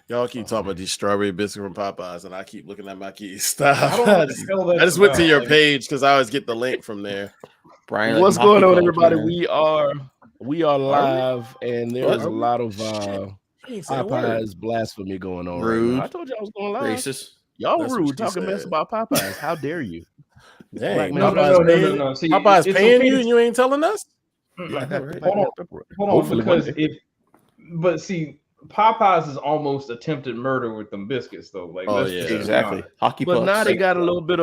Y'all keep talking about these strawberry biscuits from Popeyes, and I keep looking at my keys. Stop. I don't know what the hell I that's just went to about. your Like, page because I always get the link from there. Brian, What's like going hockey on, clubs, everybody? man. We are live, and there What? is a lot of Shit. He ain't say a word. Popeyes blasphemy going on right Rude. now. I told you I was going live. Racist. Y'all That's what rude she talking mess said. about Popeyes. How dare you? Black Dang, man, no. See, Popeyes it's paying okay you, to- and you ain't telling us. Black man, Right. Hold on. pepperoni. Hold on, Hopefully one because day. but see, Popeyes is almost attempted murder with them biscuits, though. Like, Oh, let's yeah. just be Exactly. honest. Hockey But pucks. now they got a little bit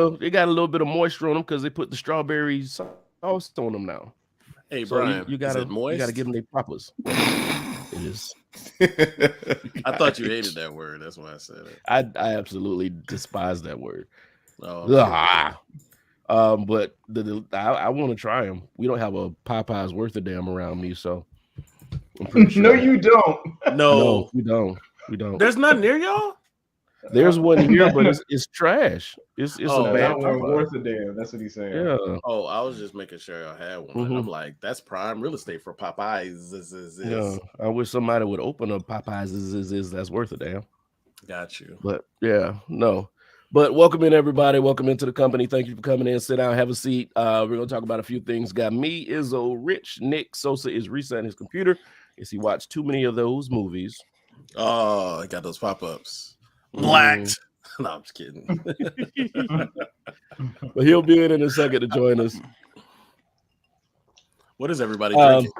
of moisture on them because they put the strawberry sauce on them now. Hey, So Brian, you is gotta it moist? give them their propers. It is. I thought you hated that word. That's why I said it. I absolutely despise that word. Oh, okay. But I want to try them. We don't have a Popeyes worth a damn around me, so I'm pretty sure. No, you don't. No, we don't. We don't. There's none near y'all. There's one here, but it's trash. It's Oh, a bad Not one Popeye. worth a damn. That's what he's saying. Yeah. Oh, I was just making sure y'all had one. Mhm. I'm like, that's prime real estate for Popeyes. Yeah. I wish somebody would open a Popeyes that's worth a damn. Got you. But yeah, no. But welcome in, everybody. Welcome into the company. Thank you for coming in. Sit down, have a seat. We're gonna talk about a few things. Got me, Izzo, Rich, Nick Sosa is resetting his computer. Is he watched too many of those movies? Oh, I got those pop-ups. Blacked. No, I'm just kidding. But he'll be in a second to join us. What is everybody drinking?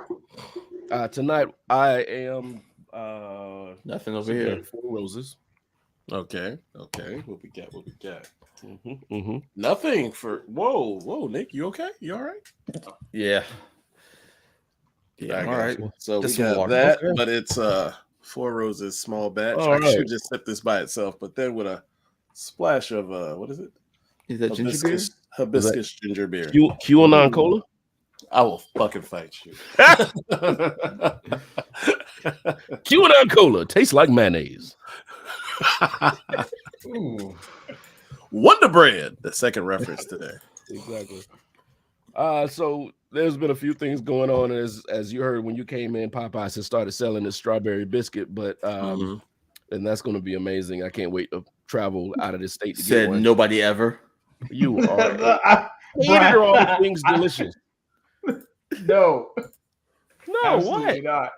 Tonight I am Nothing over here. Four Roses. Okay. What we got? Mm-hmm. Nothing for whoa, Nick. You okay? You all right? Yeah. I Yeah. All got right. you. So Just we some got water. that, Okay. but it's Four Roses small batch. All I right. should just sip this by itself, but then with a splash of what is it? Is that ginger beer? Hibiscus ginger beer. QAnon Cola. I will fucking fight you. QAnon Cola tastes like mayonnaise. Ooh. Wonder Bread. The second reference today. Exactly. So there's been a few things going on as you heard when you came in. Popeyes has started selling this strawberry biscuit, but and that's going to be amazing. I can't wait to travel out of this state to get Said one. nobody ever. You are hated all things delicious. No, No, absolutely what? not.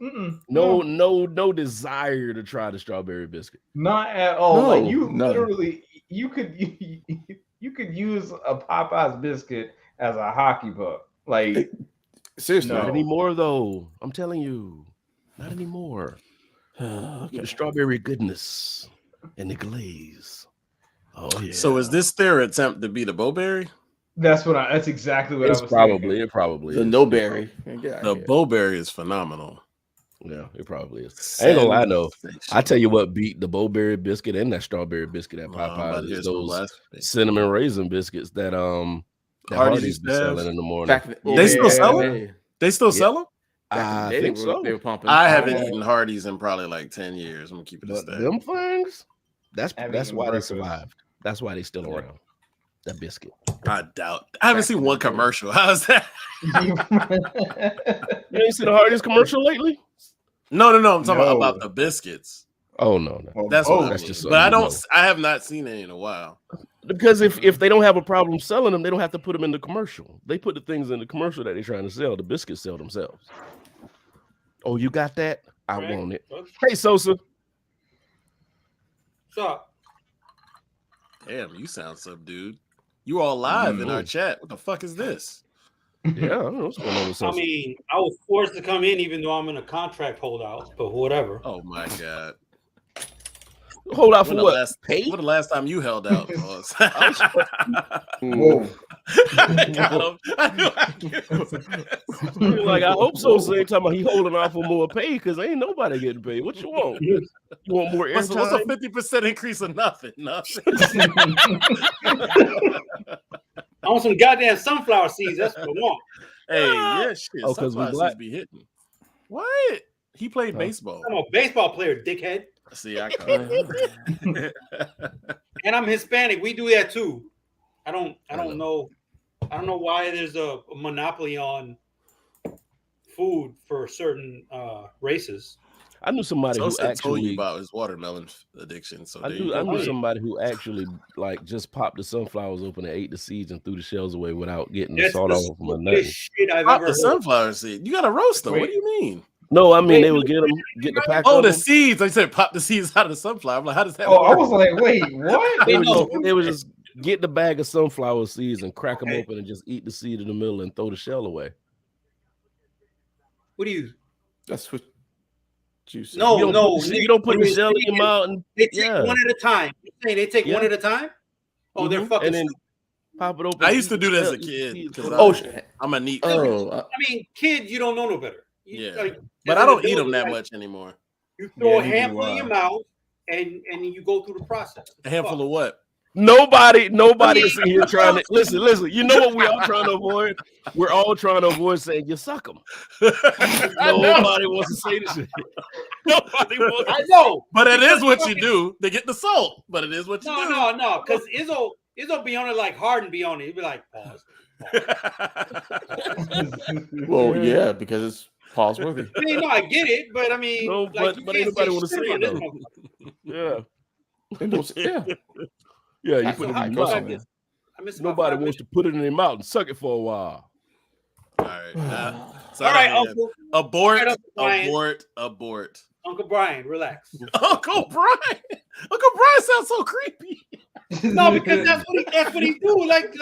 Mm-mm. No desire to try the strawberry biscuit. Not at all. No, Like, you none. literally, you could use a Popeyes biscuit as a hockey puck. Like, Seriously. Not No. anymore, though. I'm telling you, not anymore. The strawberry goodness and the glaze. Oh yeah. So is this their attempt to be the Bowberry? that's exactly what It's I was probably thinking. it probably The is. no berry. The Bowberry is phenomenal. Yeah, it probably is. I ain't gonna lie, though. I tell you what beat the Bowberry biscuit and that strawberry biscuit at Popeyes is those cinnamon raisin biscuits that Hardee's be selling in the morning. They still sell them? They still sell them? I think so. They were pumping. I haven't eaten Hardee's in probably like 10 years. I'm gonna keep it a But stack. them things, that's Haven't why eaten they breakfast. survived. That's why they still around. That biscuit. I doubt. I haven't seen one commercial. How's that? You ain't seen a Hardee's commercial lately? No. I'm talking about the biscuits. Oh no. That's what I that's mean. just But I something you don't. I have not seen it in a while. Because if they don't have a problem selling them, they don't have to put them in the commercial. They put the things in the commercial that they're trying to sell. The biscuits sell themselves. Oh, you got that? I want it. Hey, Sosa. What's up? Damn, you sound subdued. You all live in our chat. What the fuck is this? Yeah, I don't know what's going on with Sosa. I mean, I was forced to come in even though I'm in a contract holdout, but whatever. Oh my god. Hold out for When what? When the last time you held out was? Whoa. Like, I hope so. Same time he holding out for more pay because ain't nobody getting paid. What you want? You want more What's a airtime? 50% increase of nothing? Nothing. I want some goddamn sunflower seeds. That's what I want. Hey, yeah, shit. Oh, 'cause we sunflower black. seeds be hitting. What? He played baseball. I'm a baseball player, dickhead. See, I can't. And I'm Hispanic. We do that too. I don't know why there's a monopoly on food for certain races. I knew somebody who Sosa told you actually. about his watermelon addiction. So I there you knew go. I knew somebody who actually like just popped the sunflowers open and ate the seeds and threw the shells away without getting the That's salt the off them or nothing. stupidest shit I've Pop ever the heard. sunflower seed. You gotta roast them. What do Wait. you mean? No, I mean Wait, they would get the pack Oh, of the them. seeds. I said pop the seeds out of the sunflower. I'm like, how does that Oh, I work? was like, wait, what? They No. would just get the bag of sunflower seeds and crack them Okay. open and just eat the seed in the middle and throw the shell away. What do you? That's what you said. No, You don't put What the I'm shell in saying your is mouth and They take yeah. one at a time. You're saying they take one Yeah. at a time? Oh, they're Mhm. fucking and then stupid. pop it open. I used to eat do the that as a shell, eat the kid seeds, because throw Oh, it away. I'm a neat. I mean, kids, you don't know no better. Yeah. Like, But as I an don't eat adult, them that like, much anymore. You throw a neither do handful in I. your mouth and you go through the process. A handful of what? Nobody is mean, here trying to listen. You know what we all trying to avoid? We're all trying to avoid saying you suck them. Nobody wants to say this shit. Nobody wants. I know, But it is what you fucking- do. They get the salt, but it is what you do. No, because Izzo be on it like Harden be on it. He'd be like, pause. well, yeah, because it's pause worthy. I mean, no, I get it, but I mean, No, like, you but can't ain't nobody say want to say shit on it this though. motherfucker. Yeah, And those- yeah. yeah. You That's put the it high in your cost mouth. of it. I missed about Nobody 5 wants to put it in their mouth and suck it for a while. All right. minutes. All right, Uncle. Abort, All right, Uncle Brian. abort. Uncle Brian, relax. Uncle Brian. Uncle Brian sounds so creepy. No, because that's what he do. Like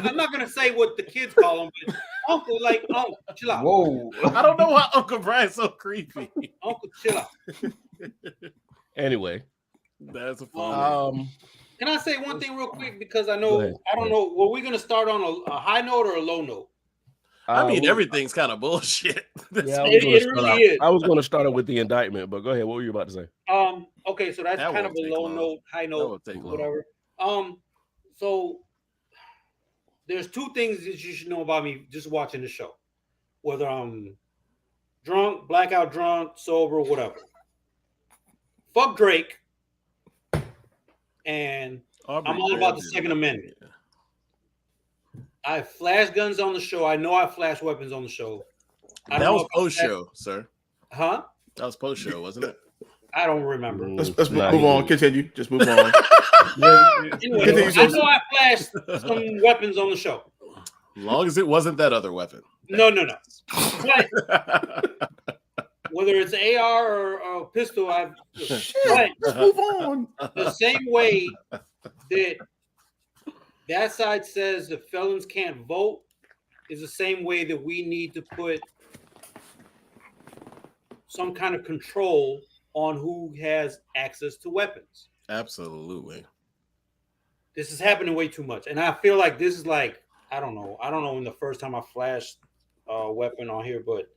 I'm not gonna say what the kids call him, but Uncle, chill out. Whoa. I don't know why Uncle Brian's so creepy. Uncle, chill out. Anyway, That's a fun. Can I say one thing real quick? Because I Go ahead. don't know. Were we gonna start on a high note or a low note? I mean, well, everything's kind of bullshit. Yeah, It really is. I was going to start it with the indictment, but go ahead. What were you about to say? Okay, so that's That kind of won't a take low long. note, high That note, won't take long. whatever. So there's two things that you should know about me just watching the show, whether I'm drunk, blackout drunk, sober, whatever. Fuck Drake, and I'm all about the Second Amendment. I flash guns on the show. I know I flash weapons on the show. I That don't was know if I post show, sir. Huh? That was post show, wasn't it? I don't remember. Let's Nah, move he on. didn't. Continue. Just move on. Anyway, Continue, I Sosa. know I flashed some weapons on the show. As long as it wasn't that other weapon. No. But whether it's AR or a pistol, Shit, but let's move on. the same way that side says the felons can't vote is the same way that we need to put some kind of control on who has access to weapons. Absolutely. This is happening way too much. And I feel like this is like, I don't know when the first time I flashed a weapon on here, but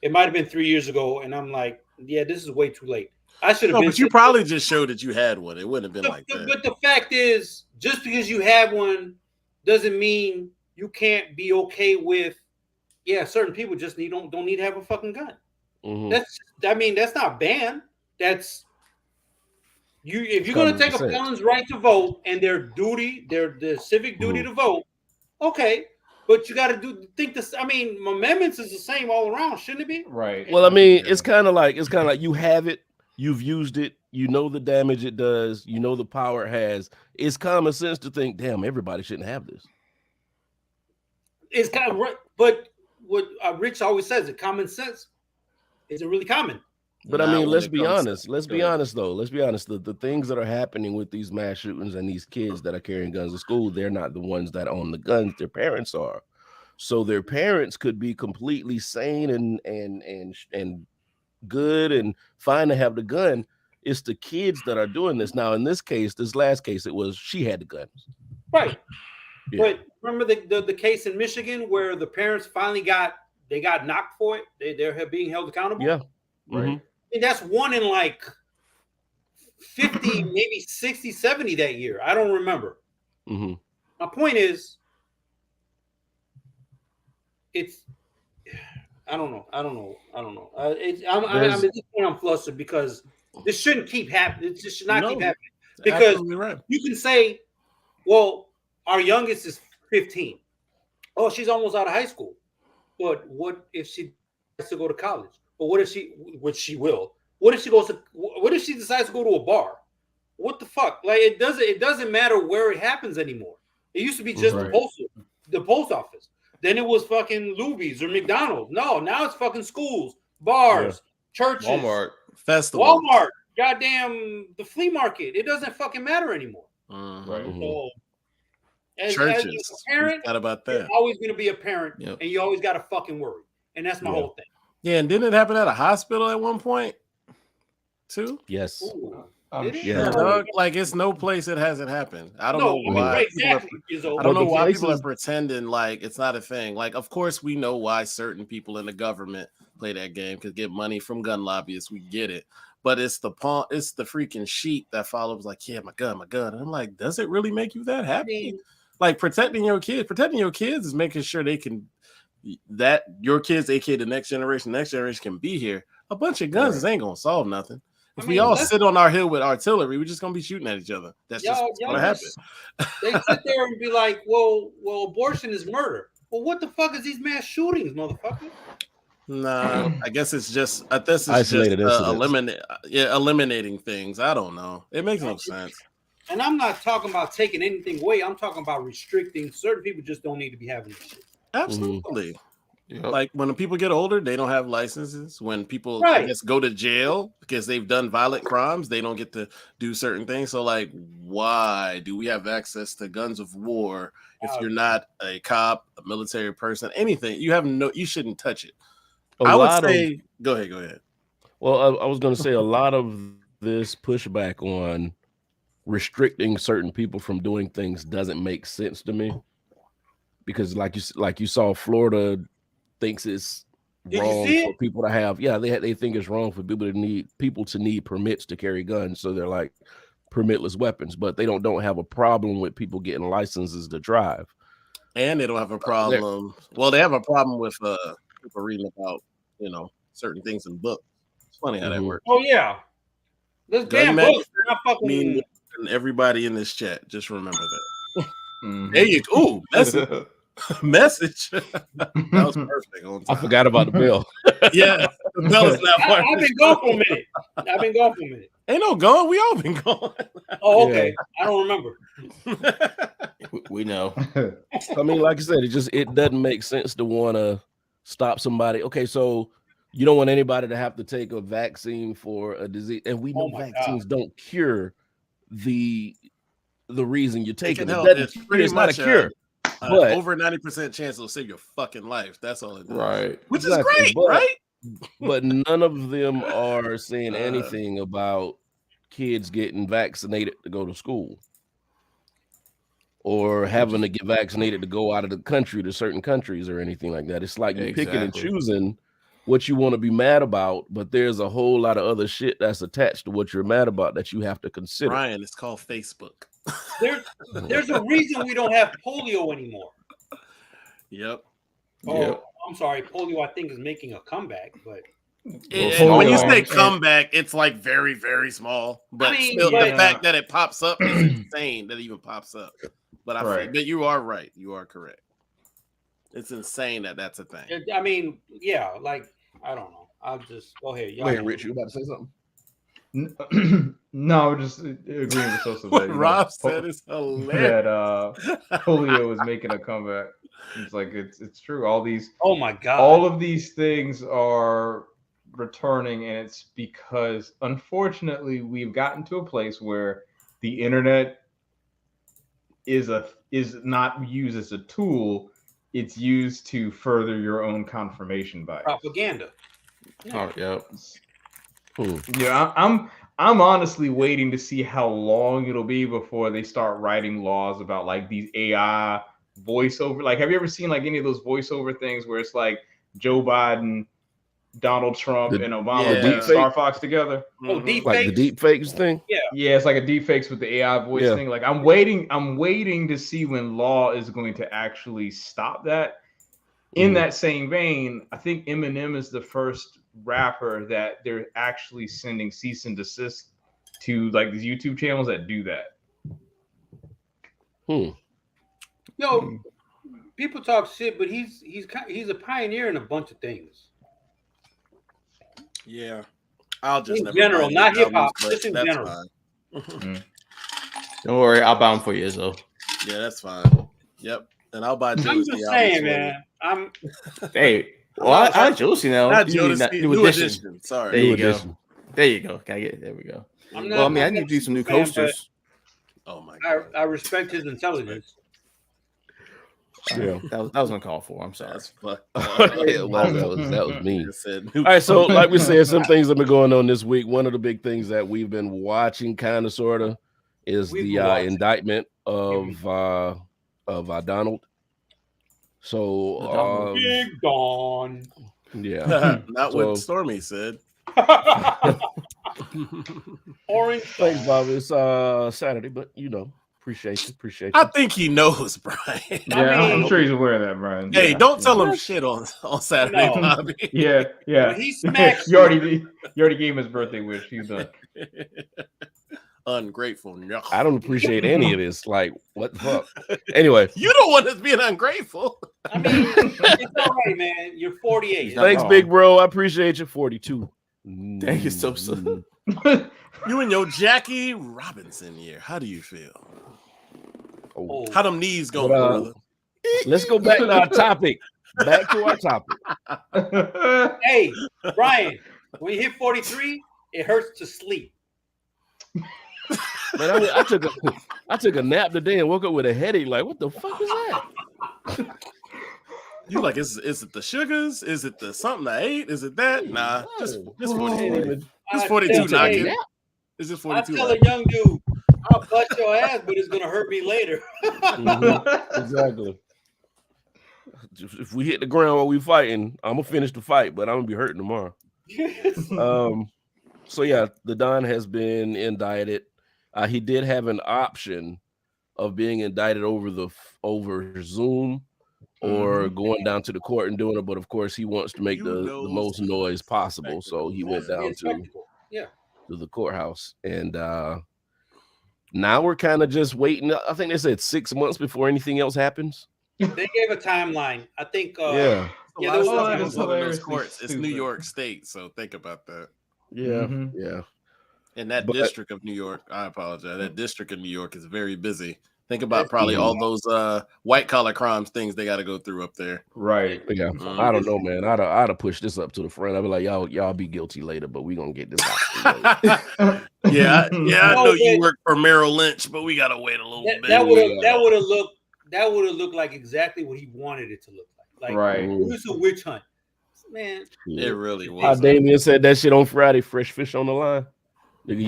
it might have been 3 years ago. And I'm like, yeah, this is way too late. I should have No, been. but you probably just showed that you had one. It wouldn't have been like that. But the fact is, just because you have one doesn't mean you can't be okay with, certain people just don't need to have a fucking gun. Mhm. That's not banned. That's you. If you're gonna take a 100%. felon's right to vote and their civic duty to vote, okay. But you got to think this. I mean, amendments is the same all around, shouldn't it be? Right. Well, I mean, it's kind of like you have it, you've used it, you know the damage it does, you know the power it has. It's common sense to think, damn, everybody shouldn't have this. It's kind of right, but what Rich always says, that common sense isn't really common. But Not I mean, when let's it be comes to- honest. Let's Go be ahead. honest, though. Let's be honest. The things that are happening with these mass shootings and these kids that are carrying guns to school, they're not the ones that own the guns. Their parents are. So their parents could be completely sane and good and fine to have the gun. It's the kids that are doing this. Now, in this case, this last case, it was she had the guns. Right. Yeah. But remember the case in Michigan where the parents finally got knocked for it? They're being held accountable? Yeah. Right. Mhm. And that's one in like 50, maybe 60, 70 that year. I don't remember. Mhm. My point is, I don't know. I'm at this point I'm flustered because this shouldn't keep happening. This should not keep No. happening. Because Absolutely right. you can say, well, our youngest is 15. Oh, she's almost out of high school. But what if she has to go to college? But what if which she will, What if she goes to? What if she decides to go to a bar? What the fuck? Like it doesn't matter where it happens anymore. It used to be just Right. the post office. Then it was fucking Luby's or McDonald's. No, now it's fucking schools, bars, churches, Walmart. Festival. Walmart, goddamn the flea market. It doesn't fucking matter anymore. Right. So, as Churches. a parent, Forgot about you're that. always going to be a parent, Yep. and you always got to fucking worry. And that's my whole thing. Yeah, and didn't it happen at a hospital at one point, too? Yes. Ooh. I'm Did it? Yeah. Yeah, dog. Like it's no place it hasn't happened. I don't know why. Right, people are- exactly. Izzo. I don't know the why people are places- pretending like it's not a thing. Like, of course, we know why certain people in the government play that game because get money from gun lobbyists. We get it, but it's the freaking sheep that follows. Like, yeah, my gun. And I'm like, does it really make you that I happy? mean, Like protecting your kids is making sure they can that your kids, aka the next generation can be here. A bunch of guns ain't gonna solve nothing. If we all sit on our hill with artillery, we're just gonna be shooting at each other. That's just what's gonna happen. They sit there and be like, well, abortion is murder. Well, what the fuck is these mass shootings, motherfucker? Nah, I guess it's just this is Isolated just incidents. eliminating things. I don't know. It makes no sense. And I'm not talking about taking anything away. I'm talking about restricting. Certain people just don't need to be having this shit. Absolutely. Yep. Like when the people get older, they don't have licenses. When people Right. I guess go to jail because they've done violent crimes, they don't get to do certain things. So like, why do we have access to guns of war if you're not a cop, a military person, anything? You shouldn't touch it. I would say go ahead. Well, I was going to say a lot of this pushback on restricting certain people from doing things doesn't make sense to me, because like you saw, Florida thinks it's Did you wrong see for it? people to have they think it's wrong for people to need permits to carry guns, so they're like permitless weapons, but they don't have a problem with people getting licenses to drive. And they don't have a problem. Well, they have a problem with people reading about certain things in books. It's funny how that works. Oh yeah, this Gun damn book. Not I fucking. mean, everybody in this chat, just remember that. Mhm. There you go. Ooh, message. That was perfect. On I time. forgot about the bill. Yeah, the bell is not part. I've been gone for a minute. Ain't no going. We all been going. Oh, okay. I don't remember. We know. I mean, like I said, it doesn't make sense to want to stop somebody. Okay, so you don't want anybody to have to take a vaccine for a disease, and we know vaccines don't cure the reason you're taking it. It's not a cure. But over 90% chance it'll save your fucking life. That's all it does. Right. Which is great, right? But none of them are saying anything about kids getting vaccinated to go to school or having to get vaccinated to go out of the country to certain countries or anything like that. It's like you're picking and choosing what you want to be mad about, but there's a whole lot of other shit that's attached to what you're mad about that you have to consider. Brian, it's called Facebook. There's a reason we don't have polio anymore. Yep. Oh, I'm sorry. Polio, I think, is making a comeback, but when you say comeback, it's like very, very small. But still, the fact that it pops up is insane that it even pops up. But but you are right. You are correct. It's insane that that's a thing. I mean, yeah, like I don't know. I'll just go ahead. Wait, Rich, you about to say something? No, just agreeing with Sosa. What Rob said is hilarious. That polio is making a comeback. It's like it's true. All these oh my god, all of these things are returning, and it's because unfortunately we've gotten to a place where the internet is not used as a tool. It's used to further your own confirmation bias. Propaganda. Oh, yeah. Yeah, I'm honestly waiting to see how long it'll be before they start writing laws about like these AI voiceover. Like, have you ever seen like any of those voiceover things where it's like Joe Biden, Donald Trump, and Obama Star Fox together? Oh, deep like the deep fakes thing. Yeah, it's like a deep fakes with the AI voice thing. Like, I'm waiting to see when law is going to actually stop that. In that same vein, I think Eminem is the first rapper that they're actually sending cease and desist to, like these YouTube channels that do that. Yo, people talk shit, but he's a pioneer in a bunch of things. Yeah, I'll just In never general, buy any not hip hop, albums, but just in that's general. fine. Don't worry, I'll buy them for you, Izzo. Yeah, that's fine. Yep, and I'll buy I'm Jodeci just albums saying, for man. I'm Hey, well, I like Josie now. Not You need Jodeci, new new edition. edition. Sorry. There New you edition. go. There you go. Can I get? There we go. I'm Well, I not. mean, I I'm need not to do some new a fan, but coasters. Oh my god, I respect his intelligence. Yeah. That was uncalled for. I'm sorry. that's fucked Yeah, well, that was mean. I said, All right, so like we said, some things have been going on this week. One of the big things that we've been watching, kind of, sort of, is We've the been watching. indictment of Donald. So Big Don. yeah, not So- what Stormy said. Orange. thanks, Bob. It's Saturday, but appreciate you. I think he knows, Brian. Yeah, I'm mean- sure he's aware of that, Brian. Hey, Yeah. don't tell him shit on Saturday, No. Bobby. Yeah, yeah. When he smacks you already gave him his birthday wish. He's done. Ungrateful. No. I don't appreciate any of this. Like, what the fuck? Anyway, You don't want us being ungrateful. I mean, it's all right, man. You're 48. He's not thanks, wrong. big bro. I appreciate you. 42. Dang, it's so soon. You and your Jackie Robinson year. How do you feel? Oh. How them knees going, But, brother? Let's go back to our topic. Back to our topic. Hey, Brian, when you hit 43, it hurts to sleep. Man, I took a nap today and woke up with a headache. Like, what the fuck is that? You like, is it the sugars? Is it the something I ate? Is it that? Nah, just 42. Just 42 knocking. Hey, It's just I 42. tell a young dude, I'll bust your ass, but it's gonna hurt me later. Exactly. If we hit the ground while we fighting, I'm gonna finish the fight, but I'm gonna be hurting tomorrow. So yeah, the Don has been indicted. He did have an option of being indicted over Zoom or going down to the court and doing it, but of course he wants to make You the know most noise possible, so he went down to Yeah. the courthouse, and now we're kind of just waiting. I think they said 6 months before anything else happens. They gave a timeline. I think. Yeah, Yeah, A lot of there was stuff one- goes on in those hilariously courts. It's New stupid. York State, so think about that. yeah, Mhm. yeah. In that But- district of New York, I apologize. That district of New York is very busy. Think about probably all those white collar crimes things they got to go through up there. Right. Yeah, I don't know, man. I'd have pushed this up to the front. I'd be like, y'all be guilty later, but we gonna get this out. Yeah, I No, know you but- work for Merrill Lynch, but we gotta wait a little bit. That would have looked like exactly what he wanted it to look like. Like, Right. it was a witch hunt, man. It really How was. Damien said that shit on Friday, fresh fish on the line. Nigga,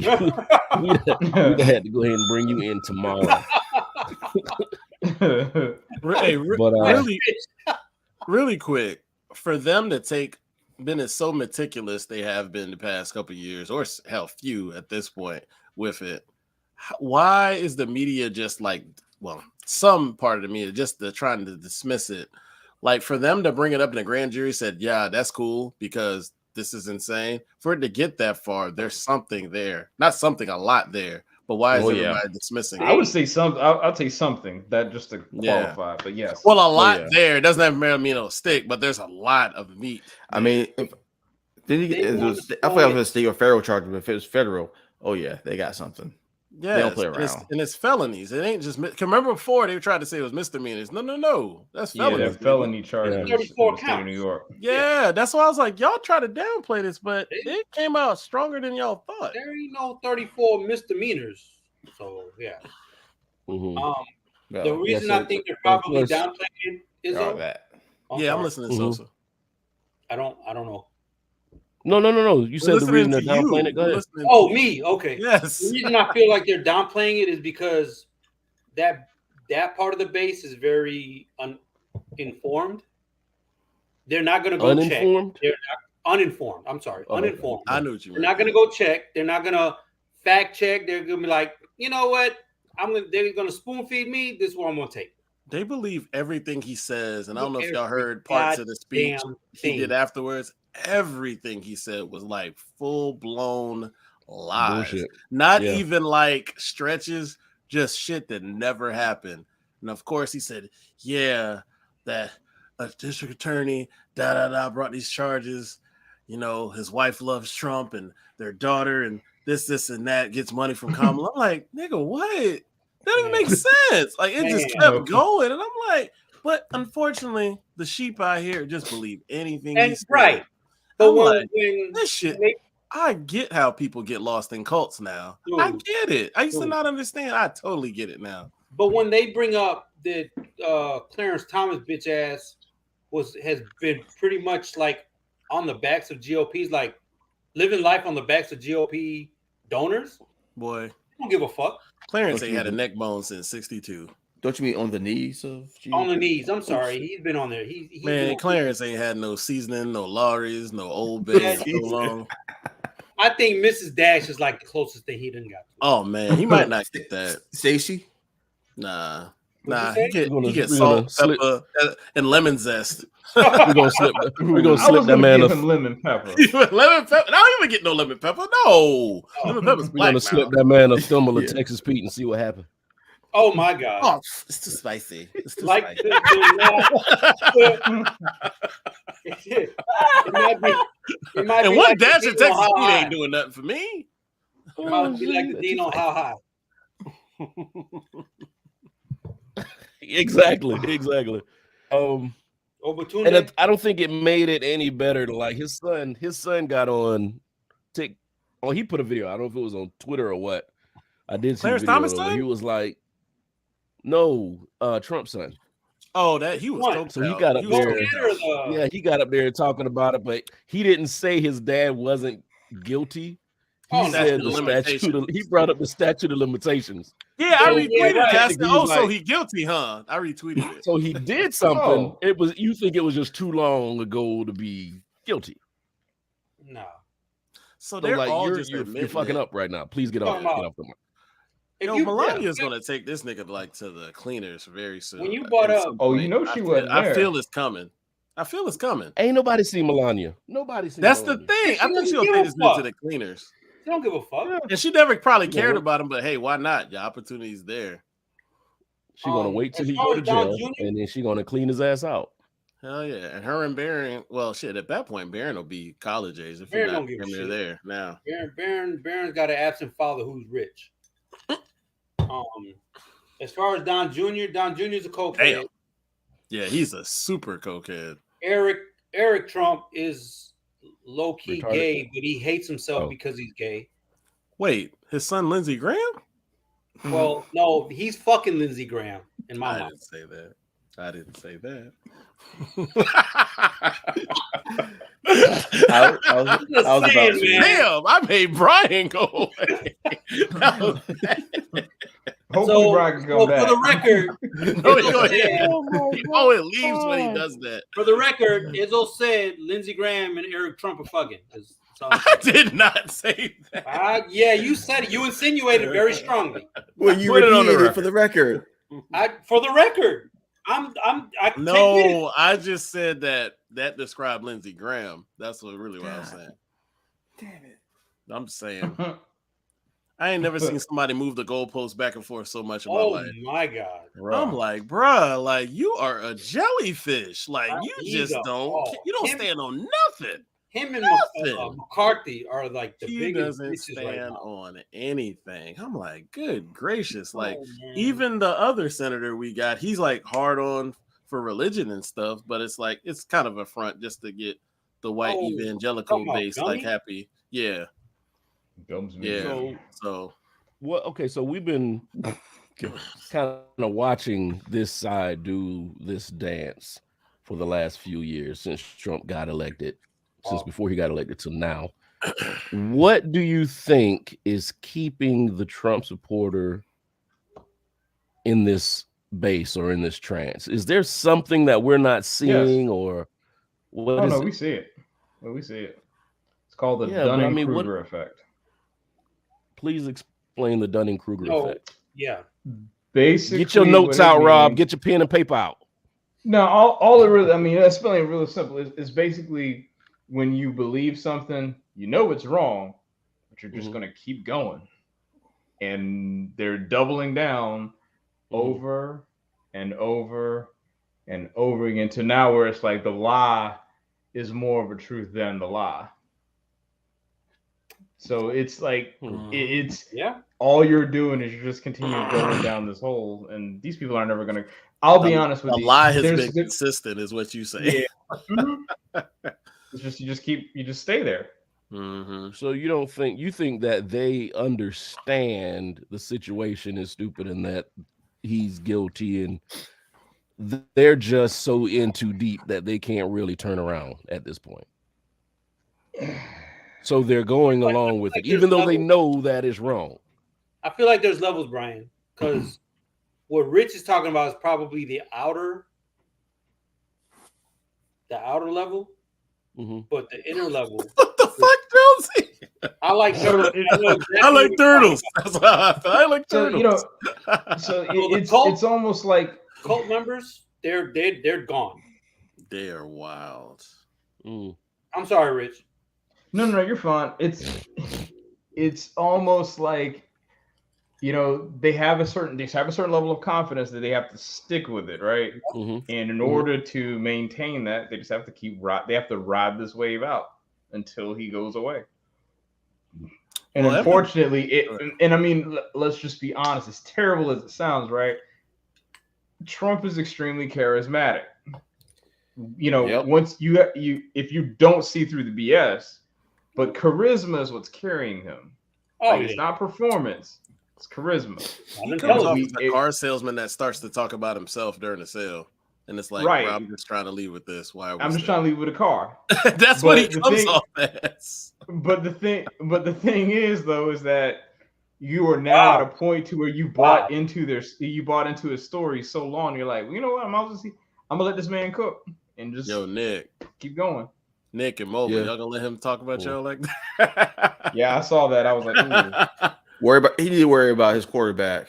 we'd have had to go ahead and bring you in tomorrow. Hey, But really quick, for them to take been as so meticulous they have been the past couple of years, or hell, few at this point with it. Why is the media just like, well, some part of the media just trying to dismiss it? Like for them to bring it up in the grand jury said, yeah, that's cool because this is insane. For it to get that far, there's something there, not something a lot there. But why is everybody dismissing it? I would say something. I'll say something that just to qualify. But yes. Well, a lot there. It doesn't have mean it'll stick, but there's a lot of meat. I mean, did he get? I forgot if it was state or federal charge, but if it was federal, oh yeah, they got something. Yeah, They don't play around. and it's felonies. It ain't just. Remember before they tried to say it was misdemeanors. No, that's felonies. Yeah, felony charges. Yeah. in the state of New York. Yeah, that's why I was like, y'all try to downplay this, but it came out stronger than y'all thought. There ain't no 34 misdemeanors. So yeah. mhm. The reason so I think they're probably course- downplaying it is All that. Yeah, I'm listening to Sosa. I don't know. No. You said the reason they're Listening to downplaying you. it. Go ahead. Listening Oh, to you. me. Okay. Yes. The reason I feel like they're downplaying it is because that part of the base is very uninformed. They're not going to go check. Uninformed? They're not uninformed. I'm sorry, Oh, uninformed. I knew what you They're meant. not going to go check. They're not going to fact check. They're going to be like, you know what? They're going to spoon feed me. This is what I'm going to take. They believe everything he says, and I don't know if y'all Every heard parts of the speech goddamn he thing. did afterwards. Everything he said was like full blown lies, Bullshit. not Yeah. even like stretches, just shit that never happened. And of course, he said, "Yeah, that a district attorney brought these charges. his wife loves Trump and their daughter and this and that gets money from Kamala. I'm like, nigga, what? That doesn't make sense. Like it just kept going, and I'm like, but unfortunately, the sheep out here just believe anything he says. Right. But I'm this shit. I get how people get lost in cults now. Dude, I get it. I used to not understand. I totally get it now. But when they bring up that Clarence Thomas bitch ass has been pretty much like on the backs of GOP's, like living life on the backs of GOP donors, boy, I don't give a fuck. Clarence ain't had a neck bone since '62. Don't you mean on the knees of GOP? On the knees. I'm sorry. He's been on there. Man, Clarence ain't had no seasoning, no Lawry's, no Old Bay so long. I think Mrs. Dash is like the closest thing he done got to. Oh man, he might not get that. Stacey? Nah. He get salt, pepper, and lemon zest. We're gonna slip that man a lemon pepper. Lemon pepper? I don't even get no lemon pepper. No, lemon pepper's black. We're gonna slip that man a thumb of Texas Pete and see what happens. Oh my God! Oh, it's too spicy. It's too like spicy. It might and be one like dash of Texas Pete ain't doing nothing for me. It might be like the Dean on how high. Exactly. And I don't think it made it any better to like his son got on TikTok. Oh, he put a video. I don't know if it was on Twitter or what. I did see Clarence a video Thomas where son? he was like, no, Trump's son. Oh, that he was so he got up there. Yeah, he got up there talking about it, but he didn't say his dad wasn't guilty. He said he brought up the statute of limitations. Yeah, I retweeted that. So he guilty, huh? I retweeted it. So he did something. You think it was just too long ago to be guilty? No. So they're like, you're fucking up right now. Please get off the mark. Melania's gonna take this nigga to the cleaners very soon. When you brought up, she wasn't there. I feel it's coming. Ain't nobody seen Melania. That's the thing. I think she'll take this nigga to the cleaners. She don't give a fuck. Yeah. And she never probably cared about him, but hey, why not? Your opportunity's there. She's gonna wait till he go to jail, and then she's gonna clean his ass out. Hell yeah. And her and Barron, well, shit, at that point, Barron will be college age if you're not him there now. Barron's got an absent father who's rich. As far as Don Jr., Don Jr. is a cokehead. Damn. Yeah, he's a super cokehead. Eric Trump is low-key retarded. Gay, but he hates himself because he's gay. Wait, his son Lindsey Graham? Well, no, he's fucking Lindsey Graham in my mind. I didn't say that. Damn, I made Brian go away. Hopefully Brian can go back. For the record, he always leaves when he does that. For the record, Izzo said Lindsey Graham and Eric Trump are fucking. I did not say that. Yeah, you said it. You insinuated very strongly. Well, you repeated it for the record. For the record. I just said that described Lindsey Graham. That's what I was saying. Damn it. I'm saying I ain't never seen somebody move the goalpost back and forth so much in my life. Oh my God. I'm like, bruh, like you are a jellyfish. Like you don't stand on nothing. Him and McCarthy are like the biggest. He doesn't stand on anything. I'm like, good gracious. Like, even the other senator we got, he's like hard on for religion and stuff, but it's like, it's kind of a front just to get the white evangelical base like happy. Yeah. Yeah. So what? Okay, so we've been kind of watching this side do this dance for the last few years since Trump got elected. Since before he got elected to now. What do you think is keeping the Trump supporter in this base or in this trance? Is there something that we're not seeing or what? No, we see it. We see it. It's called the Dunning-Kruger effect. Please explain the Dunning-Kruger effect. Yeah. Basically, get your notes out, Rob. Get your pen and paper out. No, all it really, that's really simple. It's basically when you believe something, you know it's wrong, but you're just going to keep going. And they're doubling down over and over and over again to now where it's like the lie is more of a truth than the lie. So it's like it's Yeah. all you're doing is you're just continue going down this hole, and these people are never gonna. I'll be honest with the you. lie has been consistent, is what you say. Yeah. It's just you just stay there. So you think that they understand the situation is stupid and that he's guilty, and they're just so in too deep that they can't really turn around at this point. So they're going along with it, even though they know that is wrong. I feel like there's levels, Brian, because what Rich is talking about is probably the outer level, but the inner level. What the fuck, Jonesy? I like turtles. I like turtles. That's how I feel. I like turtles. So it's almost like cult members. They're gone. They are wild. I'm sorry, Rich. No, you're fine. It's almost like, they have a certain level of confidence that they have to stick with it, right? And in order to maintain that, they just have to ride this wave out until he goes away. And unfortunately, I mean, let's just be honest, as terrible as it sounds, right? Trump is extremely charismatic. Once if you don't see through the BS, but charisma is what's carrying him. It's not performance. It's charisma. He comes off as a car salesman that starts to talk about himself during the sale, and it's like, right. Bro, I'm just trying to leave with this. I'm just trying to leave with a car. That's what he comes off as. But the thing is, though, is that you are now at a point to where you bought into his story so long. You're like, well, you know what? I'm gonna let this man cook and just Nick, keep going. Nick and Mobley, y'all gonna let him talk about y'all like that? Yeah, I saw that. I was like, he need to worry about his quarterback.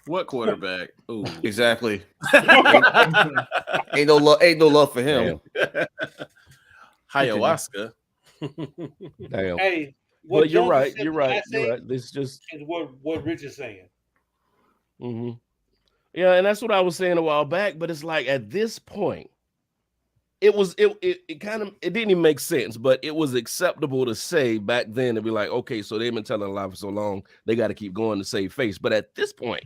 What quarterback? Ooh, exactly. ain't no love for him. Ayahuasca. Damn. Hey, but you're right. You're right. This just is what Rich is saying. Yeah, and that's what I was saying a while back. But it's like at this point, it didn't even make sense, but it was acceptable to say back then to be like, okay, so they've been telling a lie for so long, they got to keep going to save face. But at this point,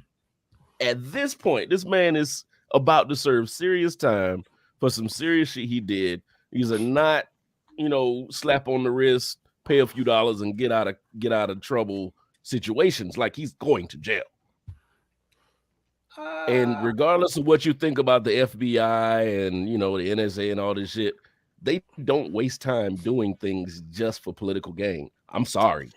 this man is about to serve serious time for some serious shit he did. These are not, slap on the wrist, pay a few dollars and get out of trouble situations. Like, he's going to jail. And regardless of what you think about the FBI and, the NSA and all this shit, they don't waste time doing things just for political gain. I'm sorry.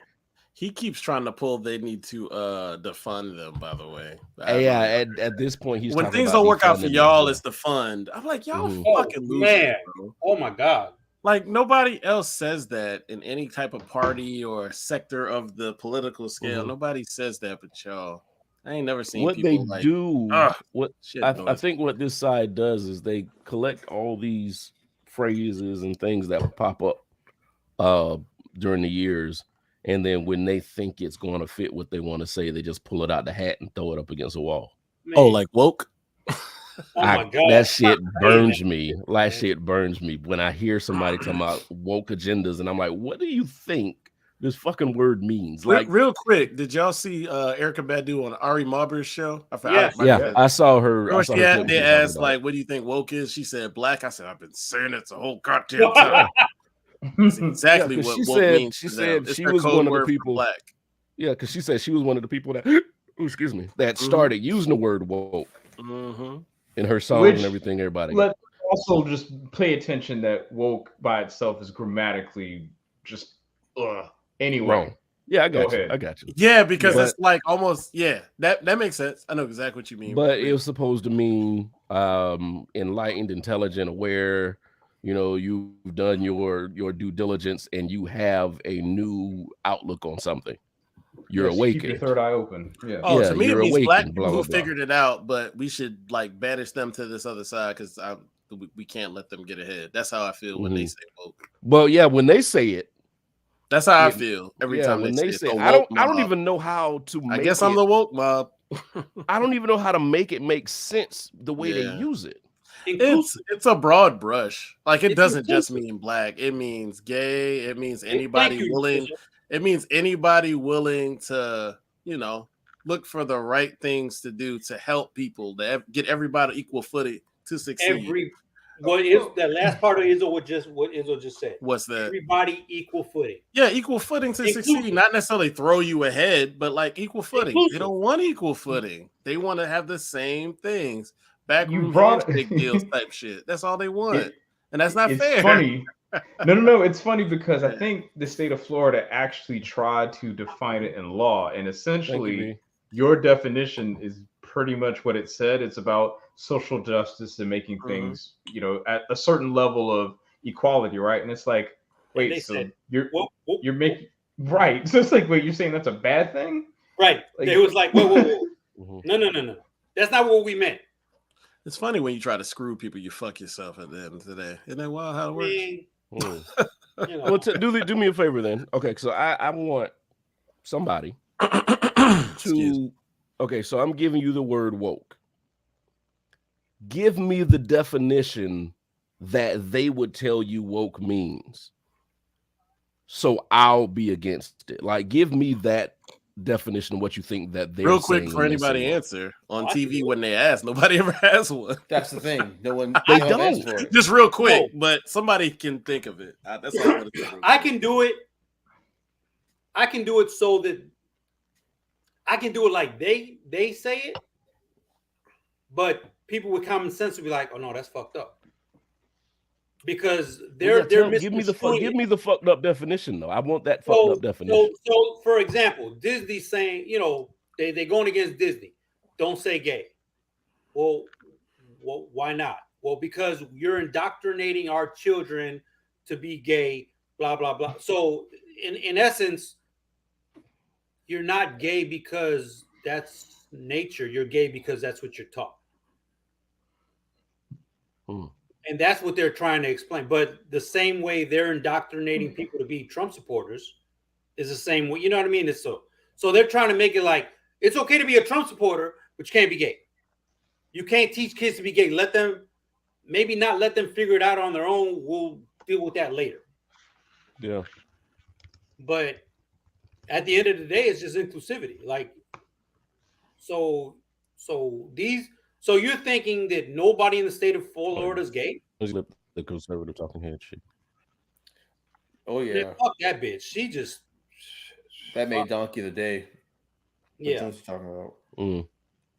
He keeps trying to pull. They need to defund them. By the way, yeah. At this point, he's when things don't work out for y'all, it's the fund. I'm like, y'all fucking losers, man. Bro. Oh my god. Like, nobody else says that in any type of party or sector of the political scale. Nobody says that, but y'all. I ain't never seen what people they do. I think what this side does is they collect all these phrases and things that pop up during the years, and then when they think it's going to fit what they want to say, they just pull it out the hat and throw it up against a wall. Man. Oh, like woke. Oh my god, that shit burns me. That shit burns me when I hear somebody talking about woke agendas, and I'm like, what do you think this fucking word means? Like, real quick, did y'all see Erykah Badu on Ari Mauber's show? I saw her. They asked, like, what do you think woke is? She said black. I said, I've been saying it the whole goddamn time. That's exactly what woke means. She said she was one of the people. Black. Yeah, because she said she was one of the people that, that started using the word woke in her songs and everything. Everybody. Let's also just pay attention that woke by itself is grammatically just anyway. Wrong. Yeah, I got you. Yeah, because it's like almost that makes sense. I know exactly what you mean. But it was supposed to mean enlightened, intelligent, aware. You've done your due diligence and you have a new outlook on something. You're awakened. Keep your third eye open. Yeah. Oh, to me it means black people who figured it out, but we should like banish them to this other side because we can't let them get ahead. That's how I feel when they say woke. Well, yeah, when they say it. That's how I feel every time when they say it. I don't even know how to make I guess I'm the woke mob. I don't even know how to make it make sense the way they use it. It's a broad brush. Like, it doesn't just mean black. It means gay. It means anybody willing It means anybody willing to, look for the right things to do to help people, to get everybody equal footing to succeed. What is that last part of what Izzo just said? What's that? Everybody equal footing. Yeah, equal footing to succeed. Not necessarily throw you ahead, but like equal footing. Inclusive. They don't want equal footing. They want to have the same things. Backroom handshake deals type shit. That's all they want. And that's not fair. It's funny. No. It's funny because I think the state of Florida actually tried to define it in law. And essentially, your definition is pretty much what it said. It's about social justice and making things, at a certain level of equality, right? And it's like, wait, so said, you're making right. So it's like, wait, you're saying that's a bad thing? Right. Like, it was like, whoa. No. That's not what we meant. It's funny when you try to screw people, you fuck yourself at the end of the day. Isn't that wild how it works? Well, do me a favor then. Okay, so I want somebody to. Okay, so I'm giving you the word woke. Give me the definition that they would tell you woke means. So I'll be against it. Like, give me that definition of what you think that they're real quick for anybody answer on TV when they ask. Nobody ever has one. That's the thing. No one. They don't. Just real quick, but somebody can think of it. That's all I want to do. I can do it. I can do it so that I can do it like they say it, but people with common sense will be like, "Oh no, that's fucked up," because they're give me the fucked up definition though. I want that fucked up definition. So for example, Disney's saying, they going against Disney. Don't say gay. Well, why not? Well, because you're indoctrinating our children to be gay. Blah blah blah. So in essence, you're not gay because that's nature. You're gay because that's what you're taught. And that's what they're trying to explain. But the same way they're indoctrinating people to be Trump supporters is the same way. You know what I mean? It's so they're trying to make it like it's okay to be a Trump supporter, but you can't be gay. You can't teach kids to be gay. Let them figure it out on their own. We'll deal with that later. Yeah. But at the end of the day, it's just inclusivity. Like, so you're thinking that nobody in the state of Florida is gay? The conservative talking head shit. Oh yeah. Fuck that bitch. She just that made Donkey the day. Yeah. What you talking about?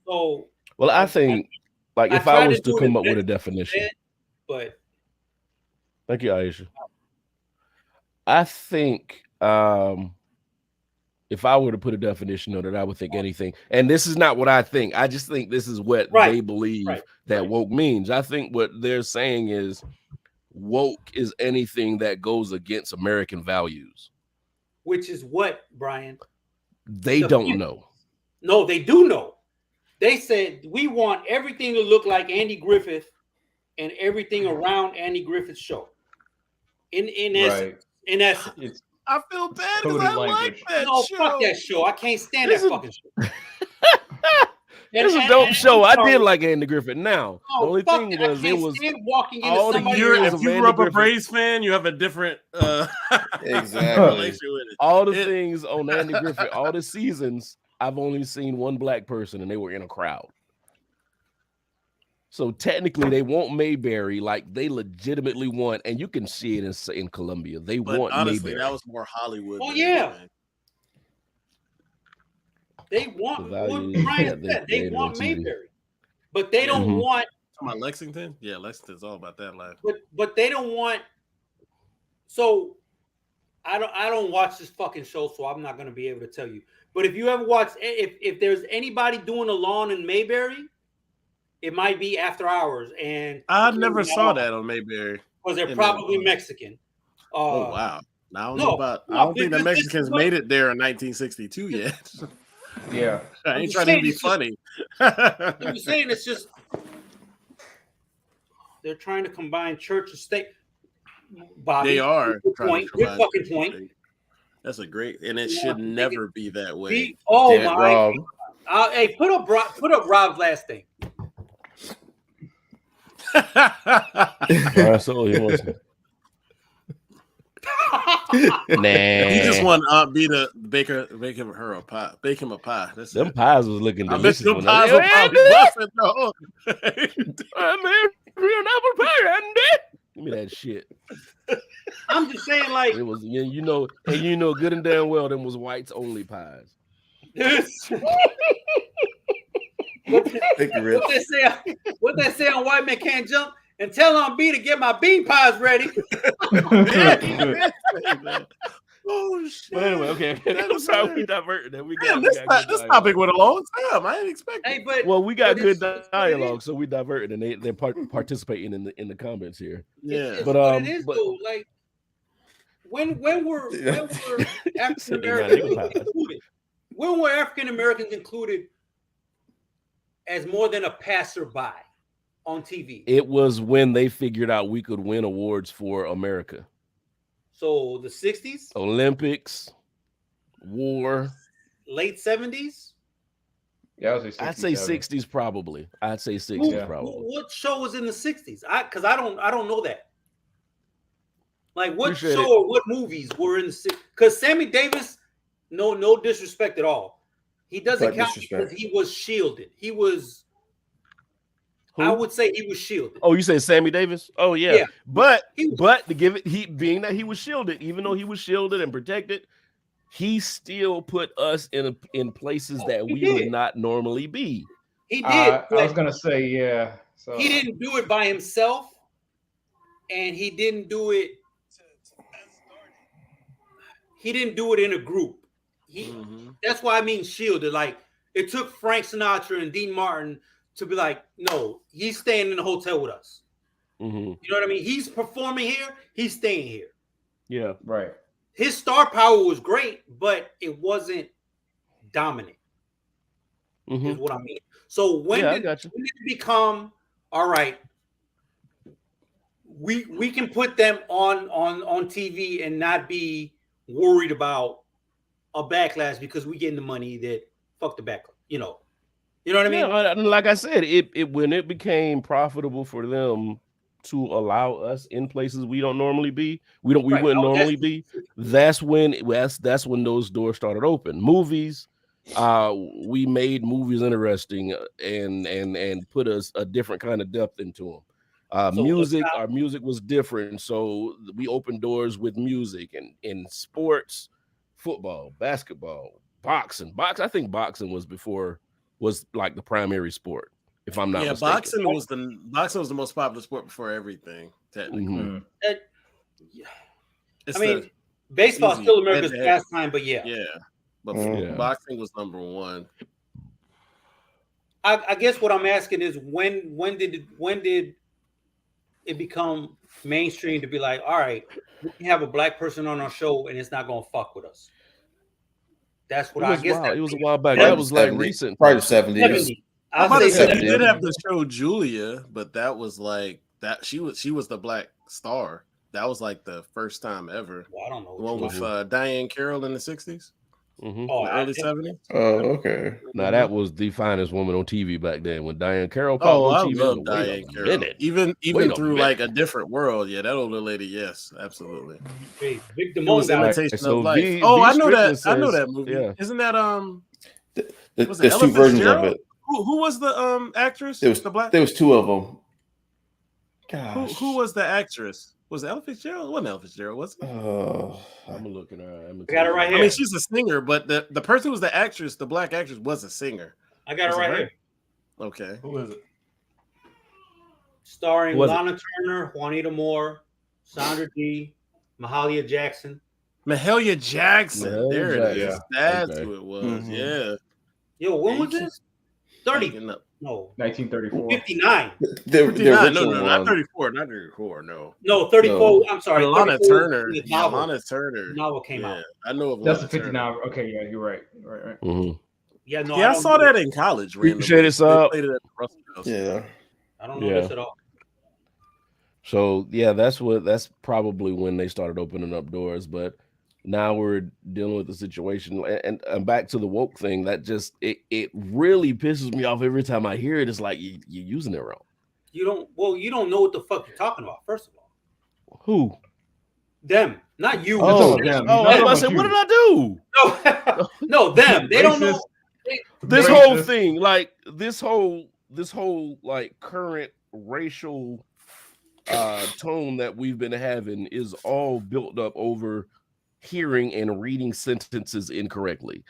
So well, I think like if I was to come up with a definition, but thank you, Aisha. I think if I were to put a definition on it, I would think anything. And this is not what I think. I just think this is what they believe that woke means. I think what they're saying is woke is anything that goes against American values. Which is what, Brian? They don't know. No, they do know. They said we want everything to look like Andy Griffith and everything around Andy Griffith's show. In essence. In essence. I feel bad because I like that show. Fuck that show. I can't stand that fucking show. It's a dope show. I did like Andy Griffith. Now, the only thing was it was walking into all the years. If you were a Braves fan, you have a different exactly. All the things on Andy Griffith, all the seasons, I've only seen one black person, and they were in a crowd. So technically, they want Mayberry, like they legitimately want, and you can see it in Colombia. They want honestly, Mayberry. That was more Hollywood. Oh yeah, they want what Brian said. They want Mayberry, but they don't want. Talking about Lexington, yeah, Lexington's all about that life. But they don't want. So, I don't watch this fucking show, so I'm not going to be able to tell you. But if you ever watch, if there's anybody doing a lawn in Mayberry. It might be After Hours, and I never saw that on Mayberry because they're probably Mexican. Oh wow! I don't think the Mexicans made it there in 1962 yet. Yeah, I ain't trying to be funny. I'm saying it's just they're trying to combine church and state. Bobby, they are. Good fucking point. That's a great, and it should never be that way. Oh my! Hey, put up Rob's last thing. So he wants Nah, He just want Aunt B to bake him a pie. That's them it. pies was looking I bet delicious. them when pies I, will probably busting though. I'm here for an apple pie, Andy. Give me that shit. I'm just saying, like, It was, you know, good and damn well, them was whites only pies. what Thank you, Rich. they say on White Man Can't Jump, and tell on B to get my bean pies ready. Oh shit! But anyway, okay. I'm sorry we diverted that. We got, this topic went a long time. I didn't expect Hey, it. but well, we got good it's dialogue, so we diverted, and they're participating in the comments here. Yeah, but what it is though, like when were African Americans included? When were African Americans included as more than a passerby on TV? It was when they figured out we could win awards for America. So the 60s, Olympics, war, late 70s. Yeah, I would say 60s, I'd say 60s probably. I'd say 60s probably. What show was in the 60s? Because I don't know that. Like what Appreciate show or what movies were in the 60s? Because Sammy Davis, no disrespect at all. He doesn't But count disrespect. because he was shielded. He was. Who? I would say he was shielded. Oh, you say Sammy Davis? Oh yeah. Yeah. But He was- but to give it, he being that he was shielded, even though he was shielded and protected, he still put us in places that he we did. would not normally be. He did. I was but gonna say, yeah. So he didn't do it by himself, and he didn't do it. He didn't do it in a group. That's why I mean shielded. Like it took Frank Sinatra and Dean Martin to be like, no, he's staying in the hotel with us. Mm-hmm. You know what I mean? He's performing here. He's staying here. Yeah. right. His star power was great, but it wasn't dominant. Mm-hmm. Is what I mean. So when did it become all right? We can put them on TV and not be worried about a backlash because we getting the money that fuck the backlash. You know what I mean? Yeah, like I said, it when it became profitable for them to allow us in places we don't normally be, we wouldn't normally be. That's when those doors started open. Movies, we made movies interesting and put a different kind of depth into them. Music, our music was different, so we opened doors with music and in sports, football, basketball, boxing. I think boxing was like the primary sport, if I'm not mistaken. Boxing was the most popular sport before everything, technically. Mm-hmm. Baseball is still America's pastime, but yeah. But boxing was number one. I guess what I'm asking is when did it become mainstream to be like, all right, we can have a black person on our show and it's not gonna fuck with us. That's what I guess. It was a while back. That was like recent. Probably the 70s. I'm about to say you did have the show Julia, but that was like that. She was the black star. That was like the first time ever. Well, I don't know. The one with Diane Carroll in the 60s. Mm-hmm. Oh, early 70s. Oh, okay. Now that was the finest woman on TV back then when Diane Carroll popped on TV. I love Diane Carroll. Even through like a different world. Yeah, that older lady. Yes, absolutely. Hey, Vic it was Imitation of Life. I know that. I know that movie. Yeah. Isn't that There's two versions of it. Who was the actress? There was two of them. Gosh. Who was the actress? Was it Ella Fitzgerald? It wasn't Ella Fitzgerald, was it? I'm looking at her. I got it right here. I mean, she's a singer, but the person who was the actress, the black actress, was a singer. I got it right here. Okay. Who is it? Starring Lana Turner, Juanita Moore, Sandra Dee, Mahalia Jackson. Mahalia Jackson. There it is. That's who it was. Mm-hmm. Yeah. Yo, when was this? 30. No. 1934. 59. Not 34. Not 34. No. No, 34. No. I'm sorry. Lana Turner. Lana Turner. Novel came out. I know of That's the 59. Okay, yeah, you're right. Right. Mm-hmm. Yeah, no. Yeah, I saw that in college. Appreciate it, yeah. I don't know this at all. So yeah, that's probably when they started opening up doors, but now we're dealing with the situation and back to the woke thing. That just it really pisses me off every time I hear it. It's like you're using it wrong. You don't know what the fuck you're talking about. First of all, who? Them. Not you. Oh, Them. them. Oh, I was about to say, what did I do? No, no, them. They don't know. This Racist. whole thing, like this whole like current racial tone that we've been having is all built up over hearing and reading sentences incorrectly.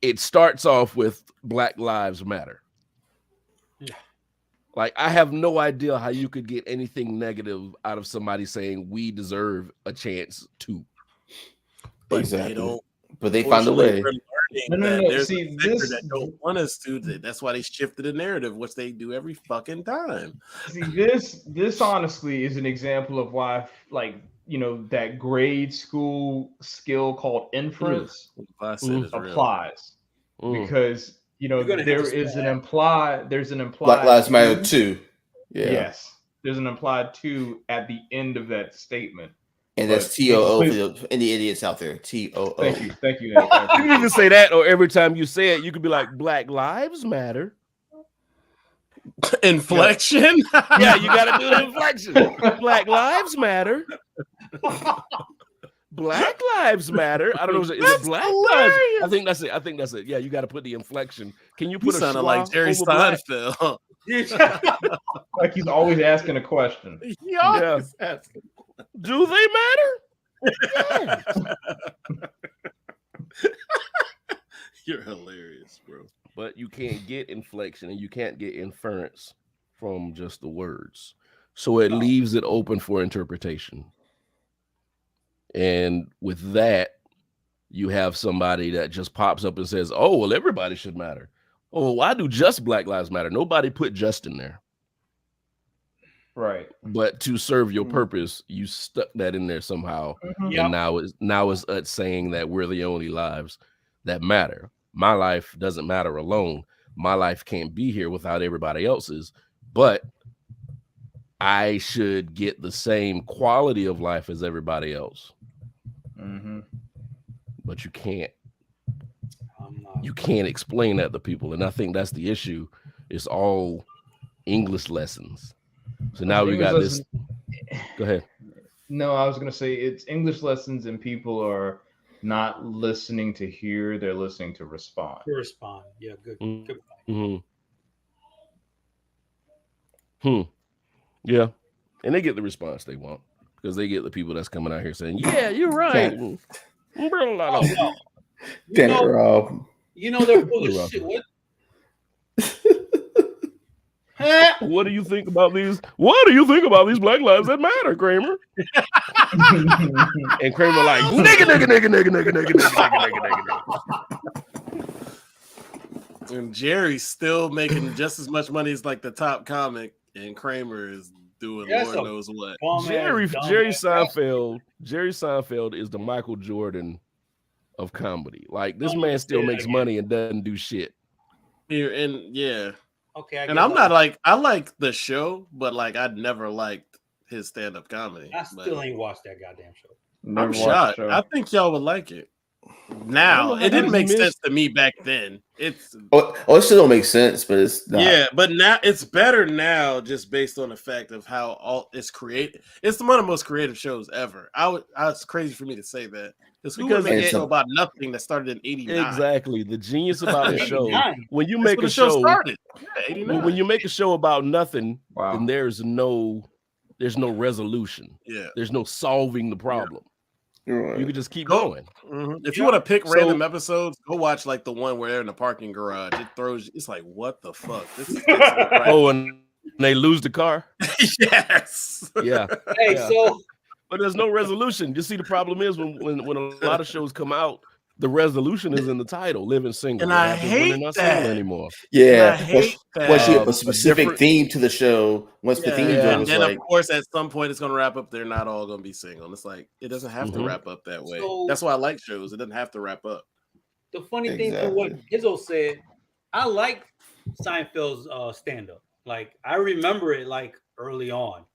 It starts off with Black Lives Matter. Like, I have no idea how you could get anything negative out of somebody saying we deserve a chance to. But Exactly. they don't. But they find a way. No. There's See, a sector this that don't want us to. That's why they shifted the narrative, which they do every fucking time. See, this honestly is an example of why, like, you know, that grade school skill called inference I said it's real. applies because you know there's an implied Black Lives Matter too. Yeah. Yes, there's an implied to at the end of that statement. And that's TOO for any idiots out there. TOO. Thank you. You can even say that, or every time you say it, you could be like, Black Lives Matter. Inflection? Yeah, you got to do the inflection. Black Lives Matter. Black Lives Matter. I don't know. Is it Black Lives? I think that's it. Yeah, you got to put the inflection. Can you put a sounded like Jerry Seinfeld? Like he's always asking a question. He always asking. Do they matter? You're hilarious, bro. But you can't get inflection and you can't get inference from just the words. So it leaves it open for interpretation. And with that, you have somebody that just pops up and says, oh, well, everybody should matter. Oh, why do just Black Lives Matter? Nobody put just in there. Right. But to serve your purpose, you stuck that in there somehow. And now it's us saying that we're the only lives that matter. My life doesn't matter alone. My life can't be here without everybody else's, but I should get the same quality of life as everybody else. But you can't. You can't explain that to people. And I think that's the issue. It's all English lessons. So now we got this. Go ahead. No, I was going to say it's English lessons and people are not listening to hear. They're listening to respond. Yeah, good. Yeah. And they get the response they want because they get the people that's coming out here saying, yeah, you're right. Damn it, Rob. You know they're full of shit. What? What do you think about these? What do you think about these Black Lives that matter, Kramer? And Kramer like nigga. And Jerry's still making just as much money as like the top comic, and Kramer is doing Lord knows what. Jerry Seinfeld is the Michael Jordan of comedy. Like this man still makes money and doesn't do shit. Here and yeah. Okay, and I'm not like I like the show, but like I'd never liked his stand-up comedy. I still ain't watched that goddamn show. I'm shocked. I think y'all would like it. Now it didn't make sense to me back then. It still don't make sense, but it's not. Yeah, but now it's better now just based on the fact of how all it's created. It's one of the most creative shows ever. It's crazy for me to say that. Who would make a show about nothing that started in 89? Exactly. The genius about the show. When you make a show started. When you make a show about nothing, then there's no resolution. Yeah. There's no solving the problem. Right. You can just keep going. If you want to pick random episodes, go watch like the one where they're in the parking garage. It's like, what the fuck? This is and they lose the car. Yes. Yeah. Hey, so but there's no resolution. You see, the problem is when a lot of shows come out, the resolution is in the title, Living Single. And I hate not that single anymore. Yeah. Once you have a specific theme to the show, once the theme goes, and then of course at some point it's gonna wrap up. They're not all gonna be single. And it's like it doesn't have to wrap up that way. That's why I like shows. It doesn't have to wrap up. The funny thing to what Izzo said, I like Seinfeld's stand-up. Like I remember it like early on.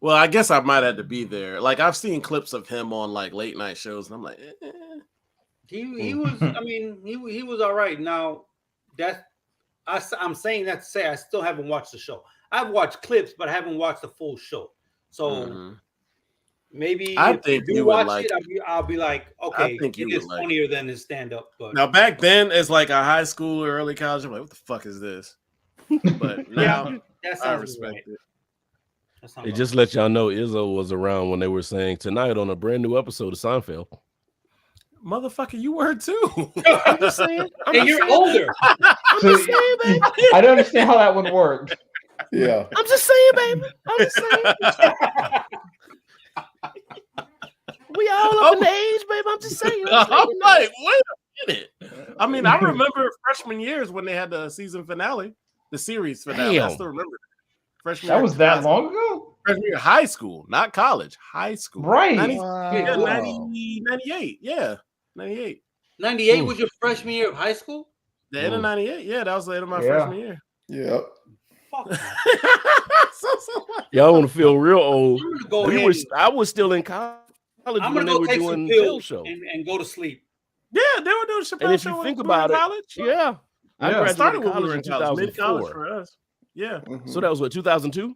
Well, I guess I might have to be there. Like I've seen clips of him on like late night shows, and I'm like, He was. I mean, he was all right. Now, I'm saying that to say I still haven't watched the show. I've watched clips, but I haven't watched the full show. So Maybe I if think you you would watch like it, I'll be like, okay, think you it is would like funnier than his stand-up. But Now back then, as like a high school or early college, I'm like, what the fuck is this? But now that I sounds respect right. it. That sounds It right. just let y'all know Izzo was around when they were saying tonight on a brand new episode of Seinfeld. Motherfucker, you were too. I'm just saying. Hey, you're older. I'm just saying, baby. I don't understand how that would work. Yeah. I'm just saying, baby. I'm just saying. We all up in the age, baby. I'm just saying. I'm like, wait a minute. I mean, I remember freshman years when they had the season finale, the series finale. I Damn. still remember freshman That year. was that long ago? Freshman year, high school, not college, high school. Right. 98. Yeah, 98. 98 was your freshman year of high school? The end of 98. Yeah, that was the end of my Yeah. freshman year. Yep. Fuck. Y'all want to feel real old. I'm gonna go ahead. I was still in college I'm when gonna they go were take doing some Chappelle pills Show. and go to sleep. Yeah, they were doing Chappelle And if Show you when think we were in about it, college. yeah. I Yeah. It started graduated when we were college in in college, mid-college 2004. for us. Yeah. So that was what, 2002?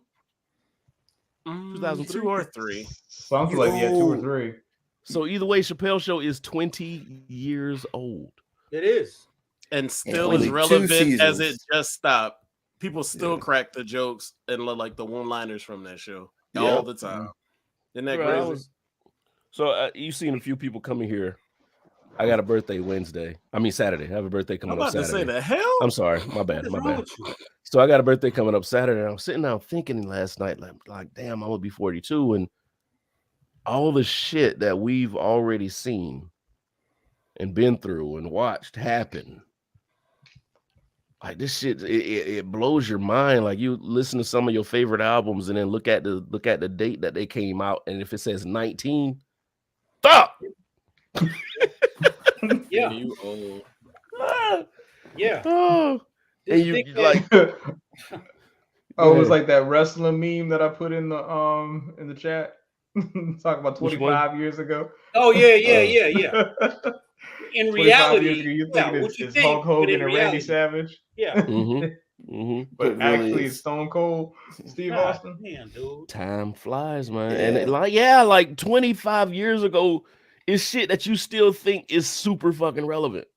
2002 or 3. Something like 2 or 3. So either way, Chappelle Show is 20 years old. It is. And still only as 2 relevant as it seasons. just stopped. People still crack the jokes and like the one-liners from that show all the time. Isn't that Bro, crazy? You've seen a few people coming here. I got a birthday Saturday. I have a birthday I'm coming about up to Saturday. say the hell. I'm sorry. My bad. What's My wrong bad. with you? So I got a birthday coming up Saturday. And I was sitting down thinking last night, like, damn, I'm gonna be 42, and all the shit that we've already seen and been through and watched happen. Like this shit, it blows your mind. Like you listen to some of your favorite albums and then look at the date that they came out, and if it says 19, stop. Yeah. You old. Yeah. Oh, and you like Oh, it was like that wrestling meme that I put in the chat. Talking about 25 years ago. Oh yeah. In 25 reality, years ago, you thinking what you it's think, Hulk but Hogan in and reality, Randy Savage. Yeah. But It really actually, is. it's Stone Cold Steve God Austin. damn, dude. time flies, man. Yeah. And like 25 years ago is shit that you still think is super fucking relevant.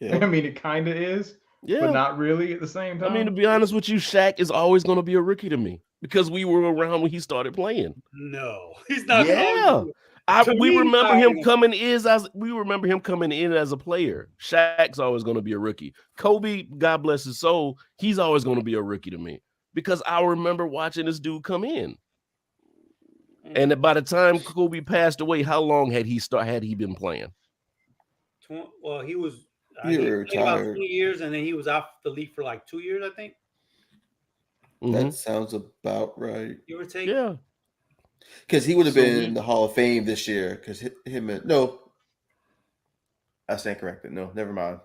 Yeah. I mean, it kind of is, Yeah. but not really at the same time. I mean, to be honest with you, Shaq is always going to be a rookie to me because we were around when he started playing. No, he's not. Yeah. We me, remember he's him not coming in as a player. Shaq's always going to be a rookie. Kobe, God bless his soul, he's always going to be a rookie to me because I remember watching this dude come in. And by the time Kobe passed away, how long had he been playing? Well, he was He played about retired. 20 years, and then he was out the league for like 2 years, I think. That sounds about right. Give or take. Yeah. Because he would have been in the Hall of Fame this year. Because I stand corrected. No, never mind.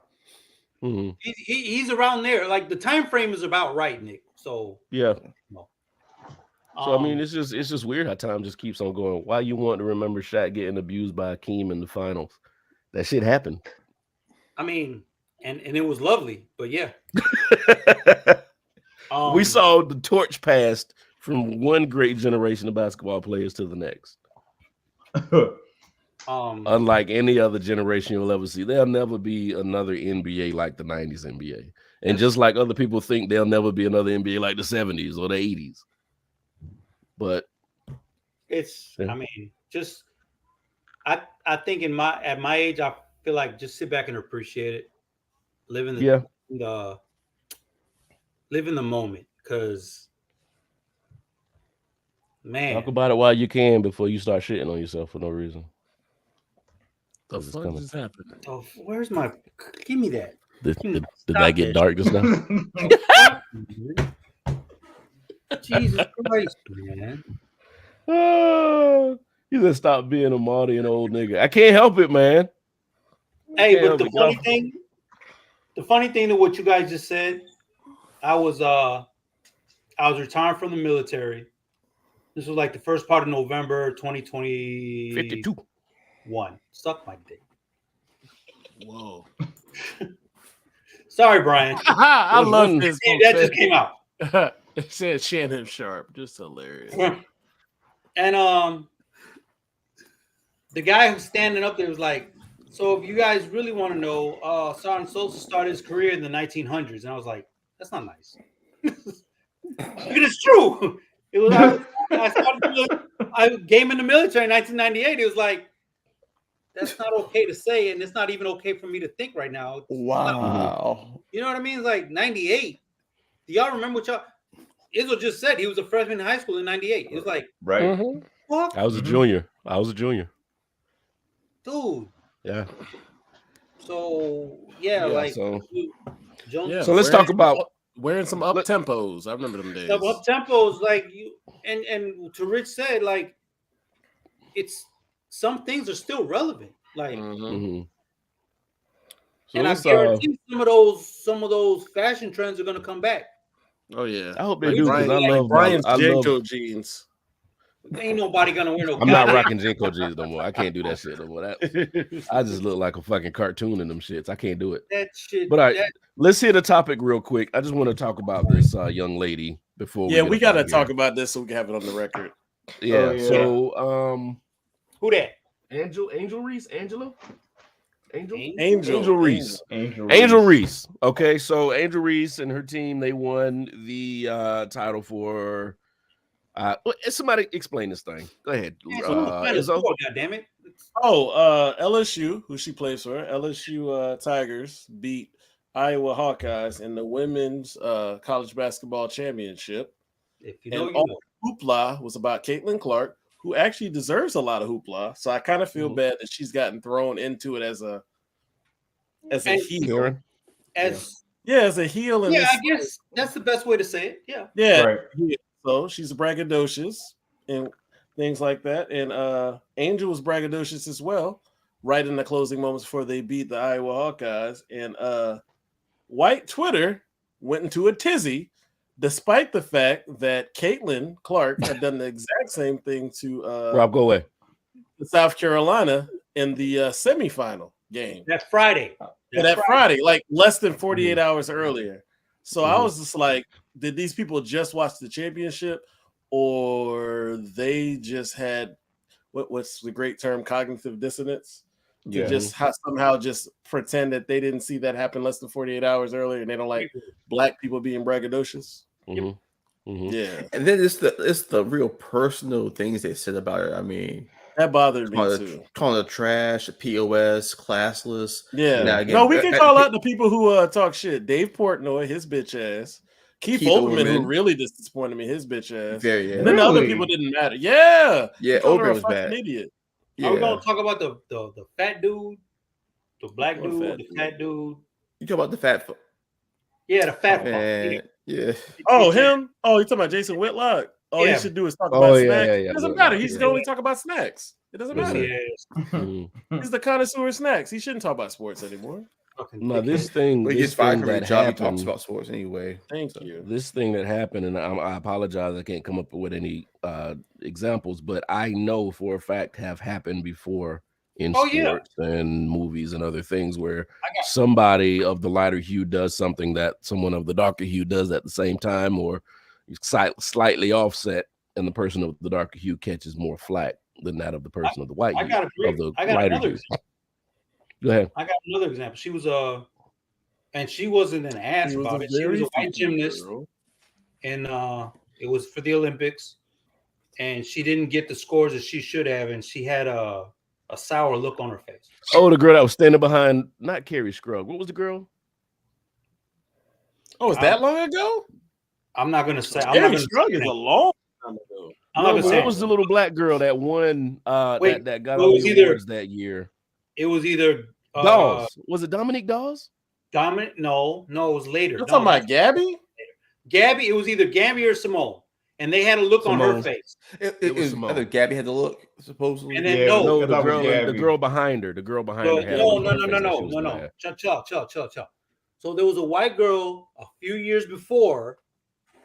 He's around there. Like the time frame is about right, Nick. So yeah. No. So I mean, it's just weird how time just keeps on going. Why you want to remember Shaq getting abused by Akeem in the finals? That shit happened. I mean, and it was lovely, but yeah. We saw the torch passed from one great generation of basketball players to the next. Unlike any other generation you'll ever see, there'll never be another NBA like the 90s NBA. And just like other people think there'll never be another NBA like the 70s or the 80s. But I mean, just I think at my age, I feel like just sit back and appreciate it. Live in the moment, because man, talk about it while you can before you start shitting on yourself for no reason. The fuck just happened? Oh, where's my? Give me that. Did that get dark just now? Jesus Christ, man! You just stop being a Marty old nigga. I can't help it, man. Hey, but the funny thing to what you guys just said, I was retiring from the military. This was like the first part of November 2020. 52. Suck my dick. Whoa. Sorry, Brian. I love this. That just came out. It said Shannon Sharp. Just hilarious. And the guy who's standing up there was like, so if you guys really want to know, Sergeant Sosa started his career in the 1900s. And I was like, that's not nice. It's true. It was I came in the military in 1998. It was like, that's not okay to say, and it's not even okay for me to think right now. Wow. You know what I mean? It's like 98. Do y'all remember what y'all? Izzo just said he was a freshman in high school in 98. It was like, right. What? I was a junior. Dude. Yeah. So yeah, like so Jones. So let's talk about wearing some up tempos. I remember them days. Some up tempos, like you and to Rich said, like it's some things are still relevant. Like So and I guarantee some of those fashion trends are gonna come back. Oh yeah. I hope they do because I love Brian's I Jenko love jeans. Ain't nobody gonna wear no. I'm not rocking Jenko jeans no more. I can't do that shit no more. I just look like a fucking cartoon in them shits. I can't do it. That shit. But all right, let's hit the topic real quick. I just want to talk about this young lady before. We gotta talk about this so we can have it on the record. Yeah. So who that? Angel Reese. Angel Reese. Angel Reese. Okay, so Angel Reese and her team, they won the title for. Somebody explain this thing. Go ahead. God damn it. LSU, who she plays for, LSU Tigers beat Iowa Hawkeyes in the women's college basketball championship. If you know, and all hoopla was about Caitlin Clark, who actually deserves a lot of hoopla. So I kind of feel bad that she's gotten thrown into it as a heel. As a heel. Yeah, I guess that's the best way to say it. Yeah. Yeah. Right. So she's braggadocious and things like that. And Angel was braggadocious as well, right in the closing moments before they beat the Iowa Hawkeyes. And white Twitter went into a tizzy, despite the fact that Caitlin Clark had done the exact same thing to Rob, go away. South Carolina in the semifinal game. That Friday. Friday, like less than 48 hours earlier. So I was just like, did these people just watch the championship, or they just had what's the great term, cognitive dissonance? To just somehow just pretend that they didn't see that happen less than 48 hours earlier, and they don't like black people being braggadocious. Yeah, and then it's the real personal things they said about her. I mean, that bothered me too. Calling her trash, POS, classless. Yeah. Now, again, we can call out the people who talk shit. Dave Portnoy, his bitch ass. Keith Olbermann, who really disappointed me, his bitch ass. And then the other people didn't matter. Yeah. Olbermann was bad. Idiot. Yeah. Are we gonna talk about the fat dude, the black dude, the fat dude? You talk about the fat fuck? Yeah, the fat fuck. Yeah. Oh, him? Oh, you talking about Jason Whitlock? All he should do is talk about snacks. It doesn't matter. He should only talk about snacks. It doesn't matter. He's the connoisseur of snacks. He shouldn't talk about sports anymore. No, this thing. He gets fired from his job. He talks about sports anyway. Thank you. This thing that happened, and I apologize, I can't come up with any examples, but I know for a fact have happened before in sports and movies and other things where somebody of the lighter hue does something that someone of the darker hue does at the same time, or slightly offset, and the person of the darker hue catches more flack than that of the person of the white hue. I got another example. Go ahead. I got another example. She was and she wasn't an ass about it. She was a white gymnast, and it was for the Olympics, and she didn't get the scores that she should have, and she had a sour look on her face. Oh, the girl that was standing behind, not Carrie Scruggs. What was the girl? Oh, was that long ago? I'm not gonna say. Carrie Scruggs is a long time ago. What was the little black girl that won? That got all the awards that year. It was either Dawes. Was it Dominique Dawes? Dominic? No, it was later. You're talking about Gabby? Gabby, it was either Gabby or Simone, and they had a look on her face. It was Simone. Gabby had the look, supposedly. And then the girl behind her. The girl behind her. No. Chill. So there was a white girl a few years before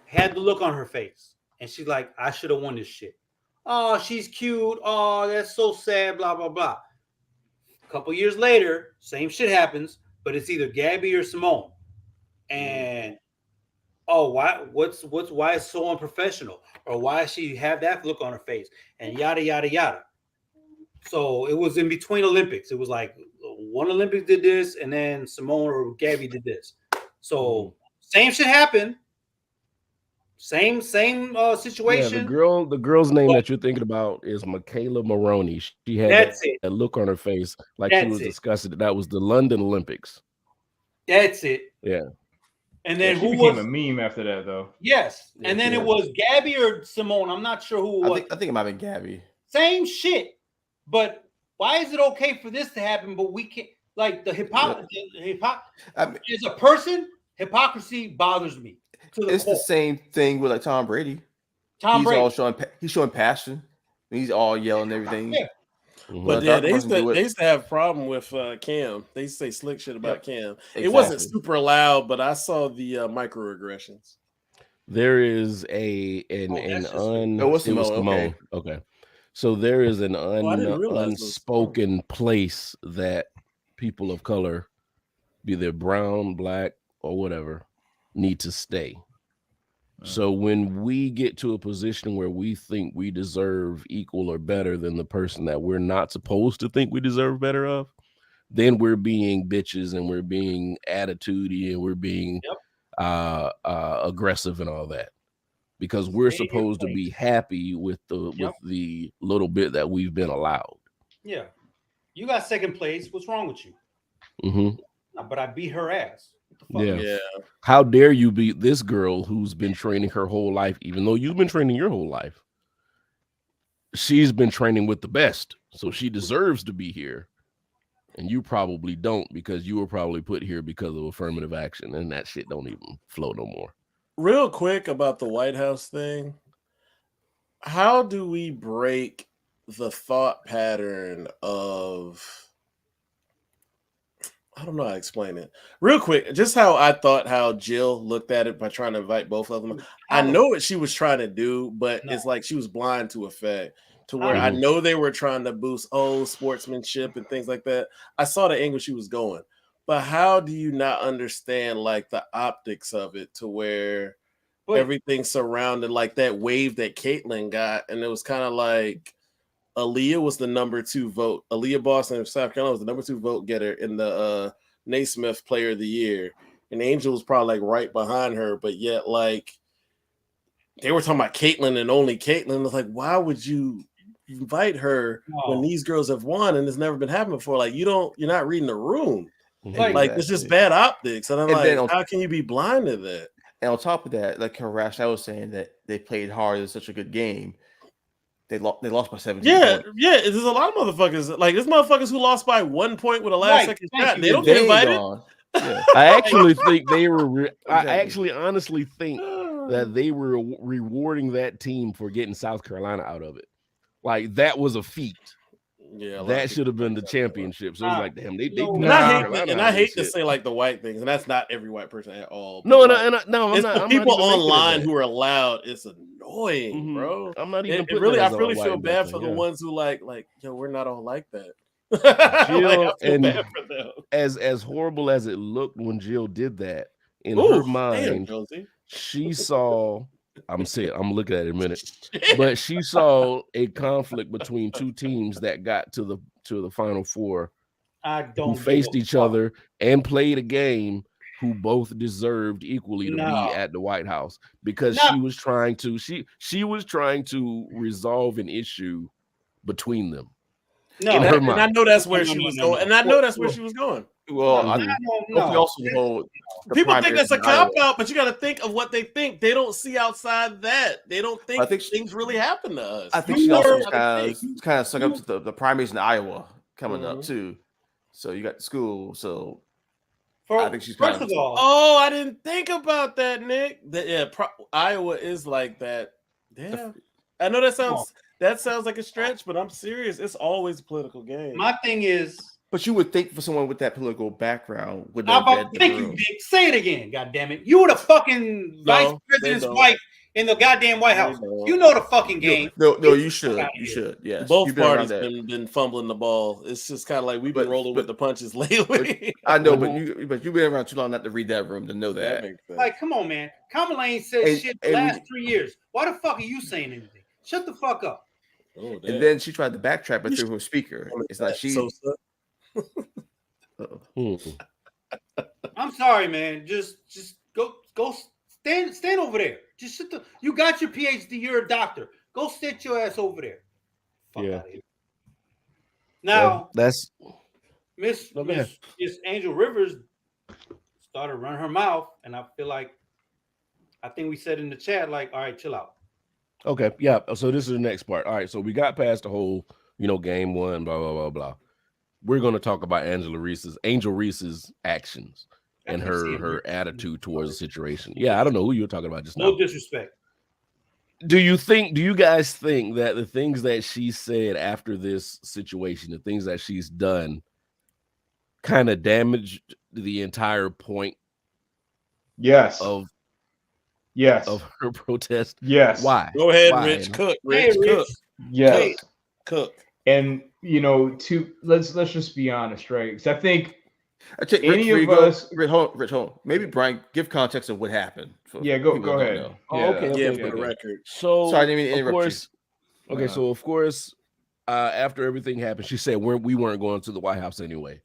had the look on her face, and she's like, "I should have won this shit." Oh, she's cute. Oh, that's so sad. Blah blah blah. A couple years later, same shit happens, but it's either Gabby or Simone. And oh, why it's so unprofessional, or why she have that look on her face, and yada yada yada. So it was in between Olympics. It was like one Olympics did this, and then Simone or Gabby did this. So same shit happened. Same situation. Yeah, the girl's name that you're thinking about is Michaela Maroney. She had That's that, it. that look on her face like she That's was it. disgusted. That was the London Olympics. That's it. Yeah. And then she who became was a meme after that, though. yes, and then it was Gabby or Simone. I'm not sure who it was. I think it might have been Gabby. Same shit. But why is it okay for this to happen, but we can't? Like the hypocrisy. As a person, hypocrisy bothers me. It's the same thing with like Tom Brady. He's showing passion. He's all yelling and everything. Yeah. But yeah, they used to have a problem with Cam. They used to say slick shit about Cam. Exactly. It wasn't super loud, but I saw the microaggressions. There is Simone. Okay. So there is an unspoken place that people of color, be they brown, black, or whatever, need to stay. So when we get to a position where we think we deserve equal or better than the person that we're not supposed to think we deserve better of, then we're being bitches and we're being attitudey and we're being aggressive and all that. Because we're supposed to be happy with the little bit that we've been allowed. Yeah, you got second place. What's wrong with you? Mm-hmm. But I beat her ass. Yeah. How dare you beat this girl who's been training her whole life, even though you've been training your whole life? She's been training with the best, so she deserves to be here. And you probably don't, because you were probably put here because of affirmative action, and that shit don't even flow no more. Real quick about the White House thing. How do we break the thought pattern of, I don't know how to explain it. Real quick, just how Jill looked at it by trying to invite both of them. I know what she was trying to do, but it's like she was blind to effect. To where I know they were trying to boost sportsmanship and things like that. I saw the angle she was going. But how do you not understand like the optics of it to where everything surrounded like that wave that Caitlyn got, and it was kind of like Aaliyah was the number 2 vote. Aaliyah Boston of South Carolina was the number 2 vote getter in the Naismith Player of the Year, and Angel was probably like right behind her, but yet like they were talking about Caitlyn and only Caitlyn. It's like, why would you invite her when these girls have won and it's never been happened before? Like you're not reading the room. Like it's just bad optics, and I'm like, how can you be blind to that? And on top of that, like Harash, I was saying that they played hard. It's such a good game. They lost by 17 points. Yeah. There's a lot of motherfuckers. Like there's motherfuckers who lost by 1 point with a last second shot. They don't get invited. Yeah. I actually think they were. I actually honestly think that they were rewarding that team for getting South Carolina out of it. Like that was a feat. Yeah, that should have been the championship. So it was like, damn, they and I hate to say like the white things, and that's not every white person at all. No, I'm not. People online who are loud, it's annoying, bro. I'm not even. I really feel bad for the ones who like, yo, we're not all like that. Jill, and bad for them. As horrible as it looked when Jill did that, in her mind, she saw. I'm looking at it in a minute, but she saw a conflict between two teams that got to the Final Four, who faced each other and played a game, who both deserved equally to be at the White House, because she was trying to resolve an issue between them. And I know that's where she was going. And I know that's where she was going. Well, people think that's a cop out, but you got to think of what they think. They don't see outside that. They don't think things really happen to us. I think she also kind of stuck up to the primaries in Iowa coming up too. So you got the school. So I think she's first of all. Oh, I didn't think about that, Nick. Iowa is like that. Yeah, I know that sounds like a stretch, but I'm serious. It's always a political game. My thing is. But you would think for someone with that political background would know. Thank you, Dick. Say it again, God damn it! You were the fucking vice president's wife in the goddamn White House. You know the fucking game. No, you should. You should. Yes. Both parties been fumbling the ball. It's just kind of like we've been rolling with the punches lately. I know, but you've been around too long not to read that room to know that. Like, come on, man. Kamala ain't said shit the last 3 years. Why the fuck are you saying anything? Shut the fuck up. Oh, and then she tried to backtrack, but through her speaker. It's like she. I'm sorry, man. Just go stand over there. Just sit you got your PhD. You're a doctor. Go sit your ass over there. Fuck out of here. Now that's Miss Angel Rivers started running her mouth, and I think we said in the chat, like, all right, chill out. Okay, yeah. So this is the next part. All right, so we got past the whole, game one, blah blah blah blah. We're going to talk about Angel Reese's actions and her attitude towards the situation. Yeah, I don't know who you were talking about just now. No disrespect. Do you guys think that the things that she said after this situation, the things that she's done, kind of damaged the entire point? Yes. Of her protest? Yes. Why? Go ahead, Why? Rich. Cook. Cook. Yes. Cook. And let's just be honest, right? Because I think Rich, hold on. Maybe Brian, give context of what happened. Go ahead. Okay. For the record. So sorry, I didn't mean to interrupt you. Okay, so of course, after everything happened, she said we weren't going to the White House anyway.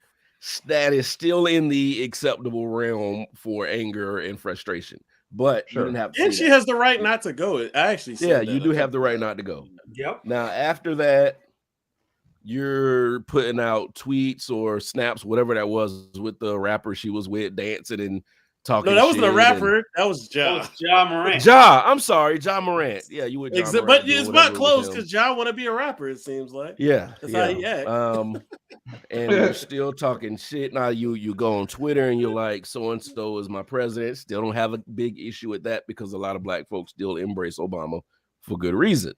That is still in the acceptable realm for anger and frustration. But you didn't have to. And she has the right not to go. I actually said you do have the right not to go. Yep. Now, after that, you're putting out tweets or snaps, whatever that was, with the rapper she was with, dancing and talking. No, that wasn't a rapper. That was Ja. Ja Morant. I'm sorry, Ja Morant. Yeah, you would. But it's about close because Ja want to be a rapper. It seems like. Yeah, that's how he act. And we're still talking shit. Now you go on Twitter and you're like, so and so is my president. Still don't have a big issue with that because a lot of black folks still embrace Obama for good reason.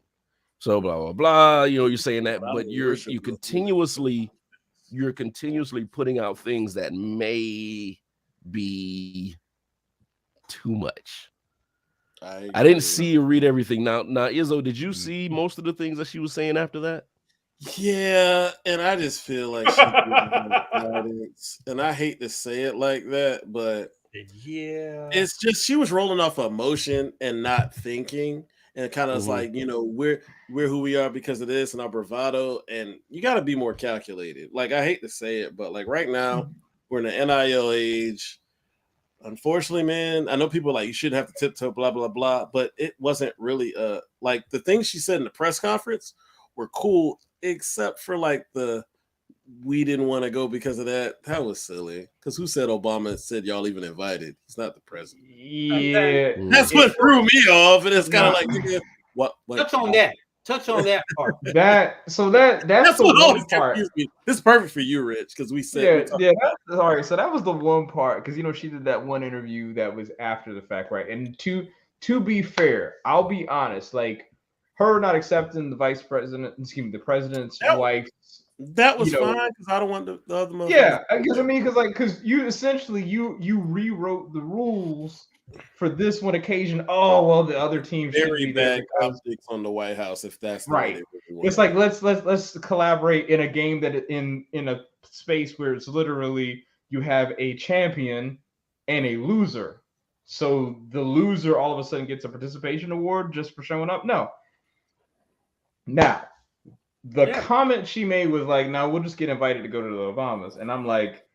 So blah blah blah. You're saying that, but you're continuously putting out things that may be too much. I didn't see you read everything. Now, Izzo, did you see most of the things that she was saying after that? Yeah, and I just feel like she guidance, and I hate to say it like that, but yeah, it's just she was rolling off emotion and not thinking. And kind of like, we're who we are because of this and our bravado. And you got to be more calculated. Like, I hate to say it, but like right now, we're in the NIL age. Unfortunately, man, I know people are like, you shouldn't have to tiptoe, blah, blah, blah. But it wasn't really like the things she said in the press conference were cool, except for like we didn't want to go because of that. That was silly. Because who said Obama said y'all even invited? He's not the president. Yeah. That's what threw me off. And it's kind of like, what? Touch on that part. That's the what always one part. Confused me. This is perfect for you, Rich, because we said sorry. So that was the one part because she did that one interview that was after the fact, right? And to be fair, I'll be honest, like her not accepting the the president's wife. That was fine because I don't want the other motherfuckers. Yeah, because you essentially you rewrote the rules for this one occasion. Oh well, the other team very bad conflicts on the White House if that's right. It's like let's collaborate in a game that in a space where it's literally you have a champion and a loser. So the loser all of a sudden gets a participation award just for showing up. No. Now. The comment she made was like, now we'll just get invited to go to the Obamas. And I'm like,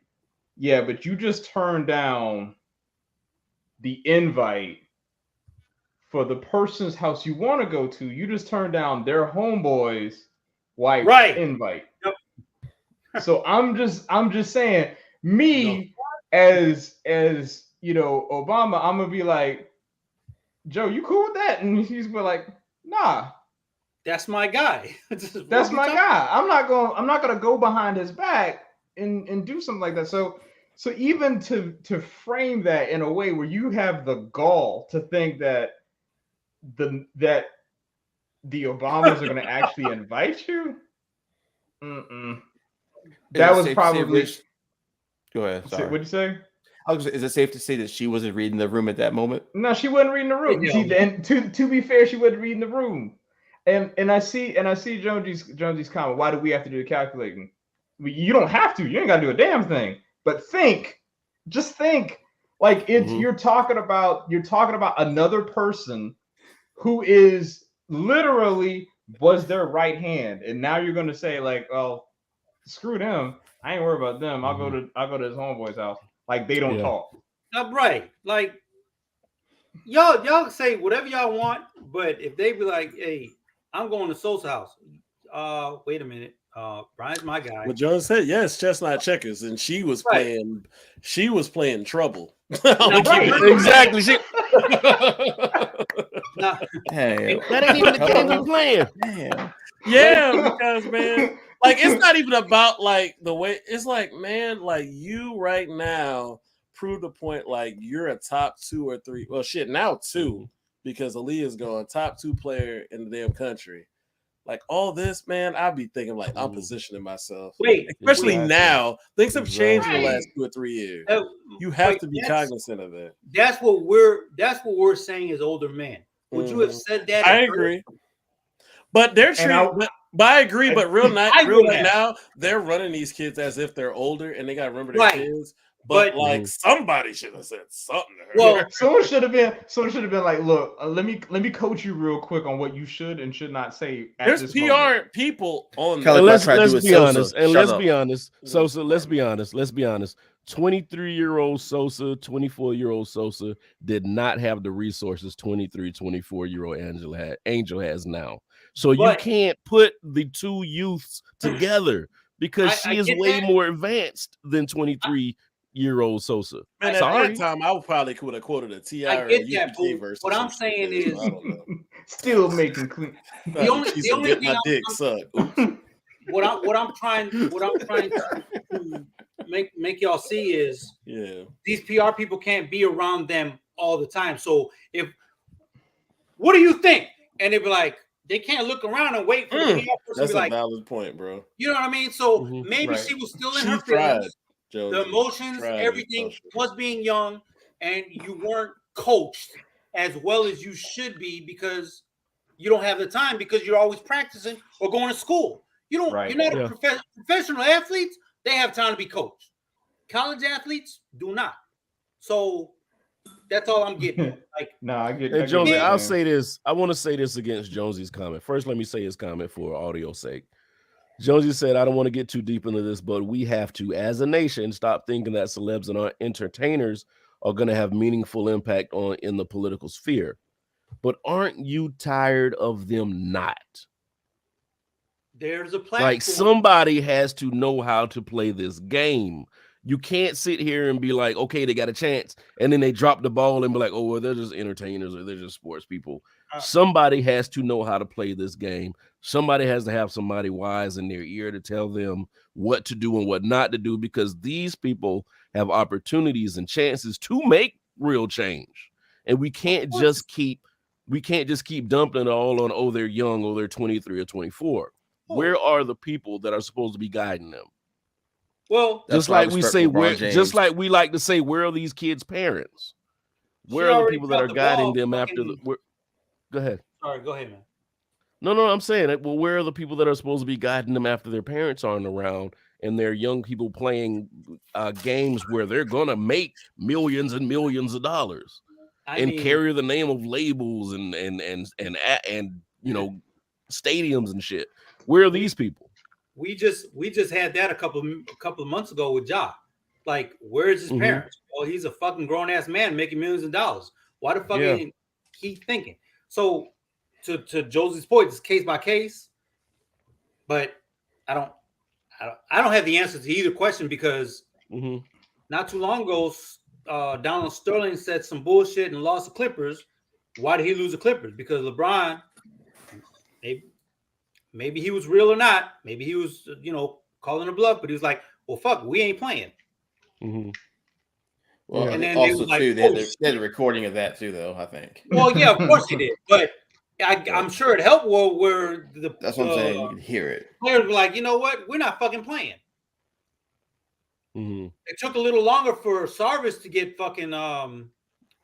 yeah, but you just turned down the invite for the person's house you want to go to. You just turned down their homeboy's wife's invite. Yep. So I'm just saying, as Obama, I'm gonna be like, Joe, you cool with that? And he's be like, nah. That's my guy. That's my guy. I'm not gonna go behind his back and do something like that. So even to frame that in a way where you have the gall to think that the Obamas are gonna actually invite you, that was probably. Go ahead. Sorry. What'd you say? Is it safe to say that she wasn't reading the room at that moment? No, she wasn't reading the room. And to be fair, she wasn't reading the room. And I see Jonesy's comment. Why do we have to do the calculating? You don't have to. You ain't got to do a damn thing. But just think. Like it's you're talking about another person who is literally was their right hand, and now you're gonna say like, well, screw them. I ain't worried about them. I'll go to his homeboy's house. Like they don't talk. Right. Like y'all say whatever y'all want, but if they be like, hey, I'm going to Sosa house. Wait a minute. Brian's my guy. Well, John said yes, chestnut checkers, and she was playing trouble. Right. Exactly. Hey, that ain't even the game we playing. Damn. Yeah, because man, like it's not even about like the way it's like, man, like you right now prove the point like you're a top 2 or 3. Well, shit, now 2 because Aaliyah's gone top 2 player in the damn country. Like all this, man, I'd be thinking like I'm positioning myself. Especially now, things have changed in the last 2 or 3 years. You have to be cognizant of that. That's what we're saying as older men. Would you have said that? I agree. But they're treating. But I agree. But real now, they're running these kids as if they're older, and they got to remember their kids. But like somebody should have said something to her. Well, someone should have been like, look, let me coach you real quick on what you should and should not say. There's PR moment. People on there. Let's be honest. And let's be honest. Sosa, let's be honest. 23-year-old Sosa, 24-year-old Sosa did not have the resources 23, 24-year-old Angel has now. So you can't put the two youths together because she is way more advanced than 23-year-old Sosa. Man, at that time, I probably could have quoted a T.I. or a UPK verse. What I'm saying is, still making clean. The only thing my dick suck. What I'm trying to make y'all see is, these PR people can't be around them all the time. So what do you think? And they'd be like, they can't look around and wait for the PR person That's to be a like, valid point, bro. You know what I mean? So maybe she was still in her feelings. The emotions, everything was being young, and you weren't coached as well as you should be because you don't have the time because you're always practicing or going to school. You don't. You're not a professional athletes. They have time to be coached. College athletes do not. So that's all I'm getting. Like, I get. Hey, Jonesy, I'll say this. I want to say this against Jonesy's comment. First, let me say his comment for audio sake. Jonesy said, I don't want to get too deep into this, but we have to, as a nation, stop thinking that celebs and our entertainers are going to have meaningful impact in the political sphere. But aren't you tired of them not? There's a platform. Like somebody has to know how to play this game. You can't sit here and be like, okay, they got a chance. And then they drop the ball and be like, oh, well, they're just entertainers or they're just sports people. Somebody has to know how to play this game. Somebody has to have somebody wise in their ear to tell them what to do and what not to do, because these people have opportunities and chances to make real change. And we can't just keep dumping it all on, oh, they're young, oh, they're 23 or 24. Where are the people that are supposed to be guiding them? Well, just like we say, just like we like to say, where are these kids' parents? Where are the people that are guiding them after the? Go ahead. Sorry, go ahead, man. No, I'm saying it. Well, where are the people that are supposed to be guiding them after their parents aren't around and they're young people playing games where they're gonna make millions and millions of dollars and carry the name of labels and you know, stadiums and shit? Where are these people? We just had that a couple of months ago with Ja. Like, where's his parents? Oh, he's a fucking grown ass man making millions of dollars. Why the fuck ain't he thinking? So to Josie's point, it's case by case. But I don't have the answer to either question because not too long ago, Donald Sterling said some bullshit and lost the Clippers. Why did he lose the Clippers? Because LeBron, maybe he was real or not. Maybe he was, calling a bluff, but he was like, well, fuck, we ain't playing. Well, and then also, they had a recording of that, too, though, I think. Well, yeah, of course he did. But I'm sure it helped where that's what I'm saying. You can hear it. Players were like, you know what? We're not fucking playing. It took a little longer for Sarvis to get fucking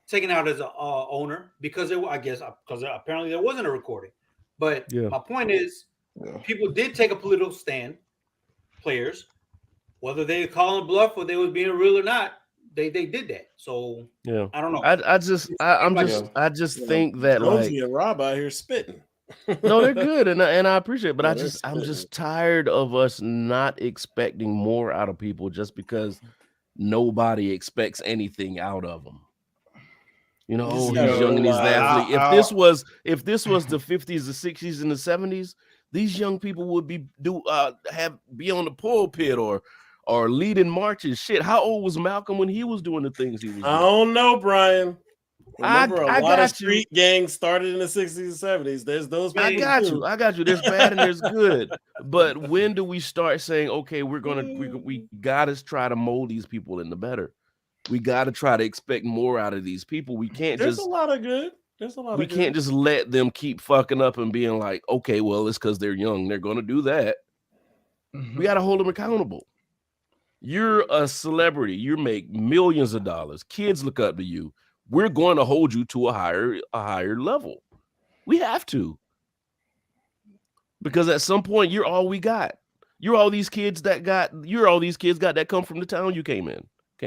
taken out as a owner because apparently there wasn't a recording. But my point is, people did take a political stand. Players, whether they call him bluff or they was being real or not, they did that. So I don't know. I just think that Jonesy and Rob out here spitting. No, they're good, and I appreciate it, but I'm just tired of us not expecting more out of people just because nobody expects anything out of them. You know, he's young and he's an athlete. If this was the 50s, the 60s, and the 70s, these young people would be on the pulpit or leading marches. Shit, how old was Malcolm when he was doing the things he was doing? I don't know, Brian. Remember, a lot of street gangs started in the 60s and 70s. There's those people. I got you. There's bad and there's good. But when do we start saying, okay, we gotta try to mold these people into better? We gotta try to expect more out of these people. We can't There's a lot of good. We can't just let them keep fucking up and being like, okay, well, it's because they're young. They're gonna do that. We gotta hold them accountable. You're a celebrity. You make millions of dollars. Kids look up to you. We're going to hold you to a higher level. We have to. Because at some point, you're all we got. You're all these kids got that come from the town you came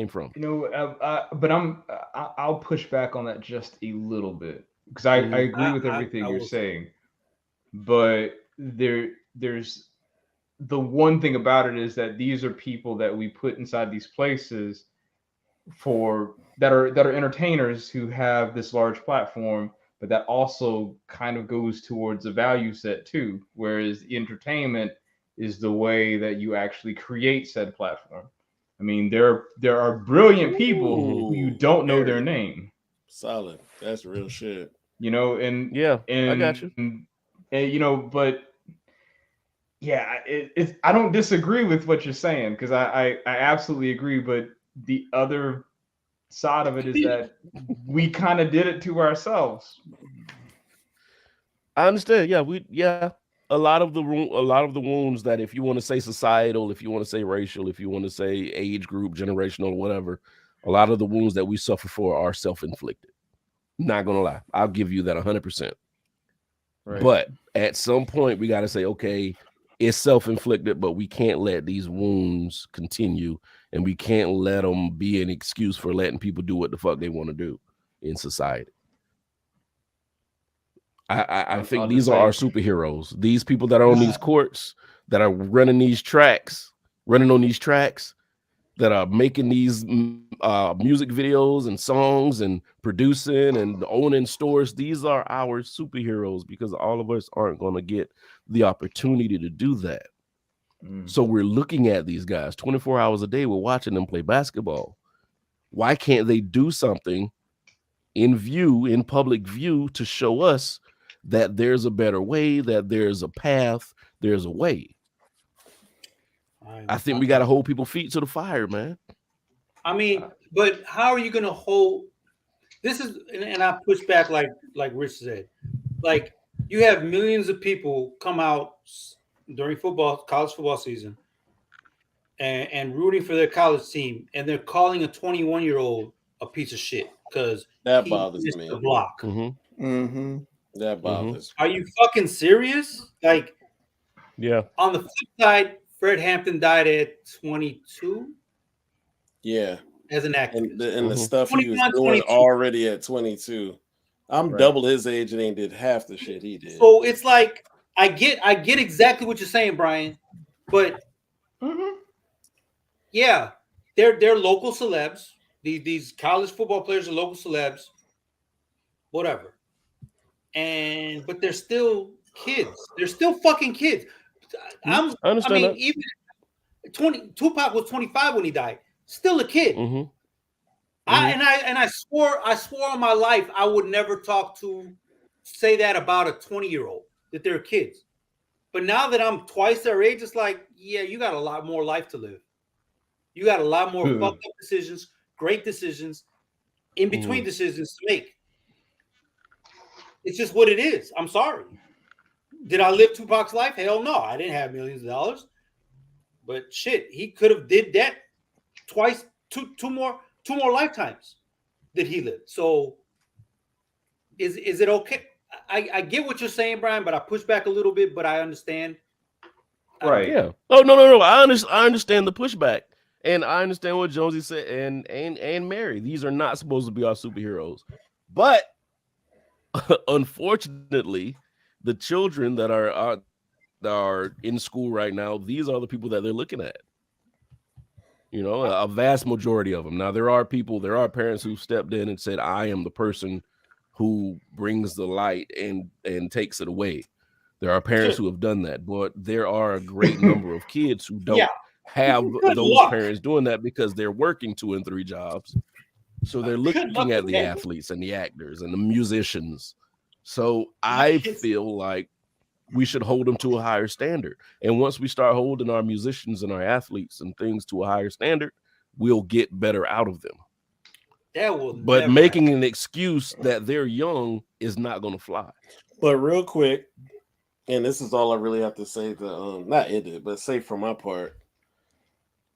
from. You know, but I'll push back on that just a little bit because I agree with everything you're saying. But there's the one thing about it is that these are people that we put inside these places that are entertainers who have this large platform, but that also kind of goes towards a value set too. Whereas entertainment is the way that you actually create said platform. I mean, there are brilliant people who you don't know their name. Solid. That's real shit. You know, and I got you. And you know, but yeah, I don't disagree with what you're saying because I absolutely agree. But the other side of it is that we kind of did it to ourselves. I understand. Yeah, a lot of the wounds that, if you want to say societal, if you want to say racial, if you want to say age group, generational, whatever, a lot of the wounds that we suffer for are self-inflicted. Not gonna lie, I'll give you that 100%. Right. But at some point, we got to say, okay, it's self-inflicted, but we can't let these wounds continue, and we can't let them be an excuse for letting people do what the fuck they want to do in society. I think these are our superheroes. These people that are on these courts, that are running on these tracks, that are making these music videos and songs and producing and owning stores. These are our superheroes because all of us aren't going to get the opportunity to do that. So we're looking at these guys 24 hours a day. We're watching them play basketball. Why can't they do something in public view to show us that there's a better way, that there's a path, there's a way? I think we got to hold people's feet to the fire, man. I mean, but how are you going to hold this? And I push back like Rich said, like you have millions of people come out during college football season and rooting for their college team, and they're calling a 21-year-old a piece of shit because that bothers me. The block. That bothers. Are you fucking serious? Like, yeah. On the flip side, Fred Hampton died at 22. Yeah, as an actor, and the stuff he was doing 22. Already at 22. I'm double his age and ain't did half the shit he did. So it's like I get exactly what you're saying, Brian, but yeah, they're local celebs. These college football players are local celebs, whatever. But they're still kids. They're still fucking kids. I mean, that. Even Tupac was 25 when he died. Still a kid. I swore on my life I would never say that about a 20-year-old, that they're kids. But now that I'm twice their age, it's like, yeah, you got a lot more life to live. You got a lot more fucked up decisions, great decisions, in between decisions to make. It's just what it is. I'm sorry. Did I live Tupac's life? Hell no. I didn't have millions of dollars. But shit, he could have did that two more lifetimes that he lived. So is it okay? I get what you're saying, Brian, but I push back a little bit, but I understand. Right. Yeah. Oh, no. I understand the pushback. And I understand what Jonesy said and Mary. These are not supposed to be our superheroes. But unfortunately, the children that are in school right now, these are the people that they're looking at. You know, a vast majority of them. Now, there are parents who stepped in and said, I am the person who brings the light and takes it away. There are parents who have done that, but there are a great number of kids who don't have those parents doing that because they're working 2 and 3 jobs. So they're looking at the athletes and the actors and the musicians. So I feel like we should hold them to a higher standard. And once we start holding our musicians and our athletes and things to a higher standard, we'll get better out of them. But making an excuse that they're young is not going to fly. But real quick, and this is all I really have to say to not end it, but say for my part,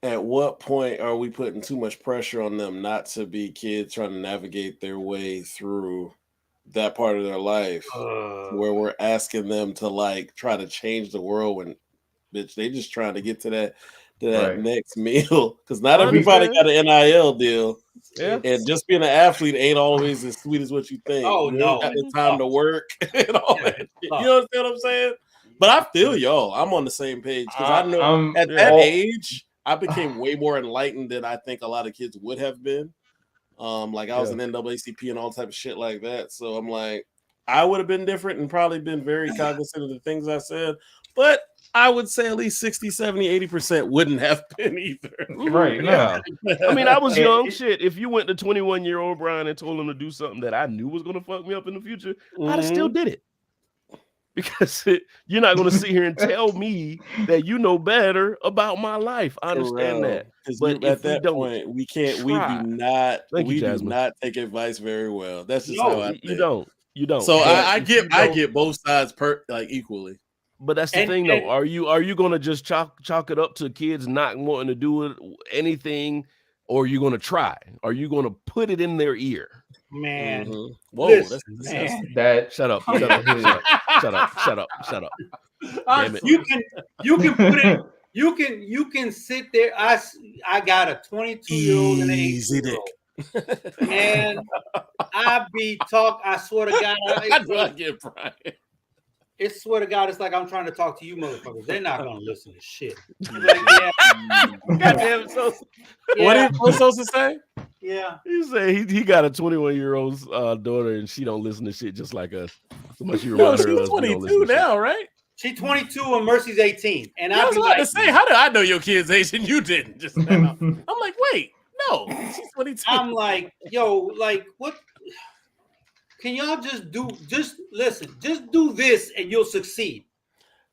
at what point are we putting too much pressure on them not to be kids trying to navigate their way through that part of their life where we're asking them to like try to change the world when bitch they just trying to get to that next meal, because not everybody got an NIL deal. And just being an athlete ain't always as sweet as what you think. You got the time to work and all that. You understand what I'm saying? But I feel y'all. I'm on the same page because I know at that age I became way more enlightened than I think a lot of kids would have been. Like I was an NAACP and all type of shit like that. So I'm like, I would have been different and probably been very cognizant of the things I said. But I would say at least 60, 70, 80% wouldn't have been either. Right. Yeah. I mean, I was young. Shit. If you went to 21-year-old Brian and told him to do something that I knew was going to fuck me up in the future, I'd have still did it. Because you're not going to sit here and tell me that you know better about my life. I understand that. But at that point, we can't. We do not take advice very well. That's just how I think. You don't. So I get both sides equally. But that's the thing, though. Are you going to just chalk it up to kids not wanting to do anything, or are you going to try? Are you going to put it in their ear? Man, whoa! Listen, that shut up! Damn it. You can put it. You can sit there. I got a 22-year-old and an 18-year-old, and I swear to God, I get Brian. It's swear to God, it's like I'm trying to talk to you motherfuckers. They're not gonna listen to shit. Like, goddamn, what are you supposed to say? Yeah, he said he got a 21-year-old daughter and she don't listen to shit just like us. So much you remind her she's 22 now, right? She's 22 and Mercy's 18. And I was about to say, how did I know your kid's age and you didn't just now? I'm like, wait, no, she's 22. I'm like, yo, like what? Can y'all just listen, just do this and you'll succeed.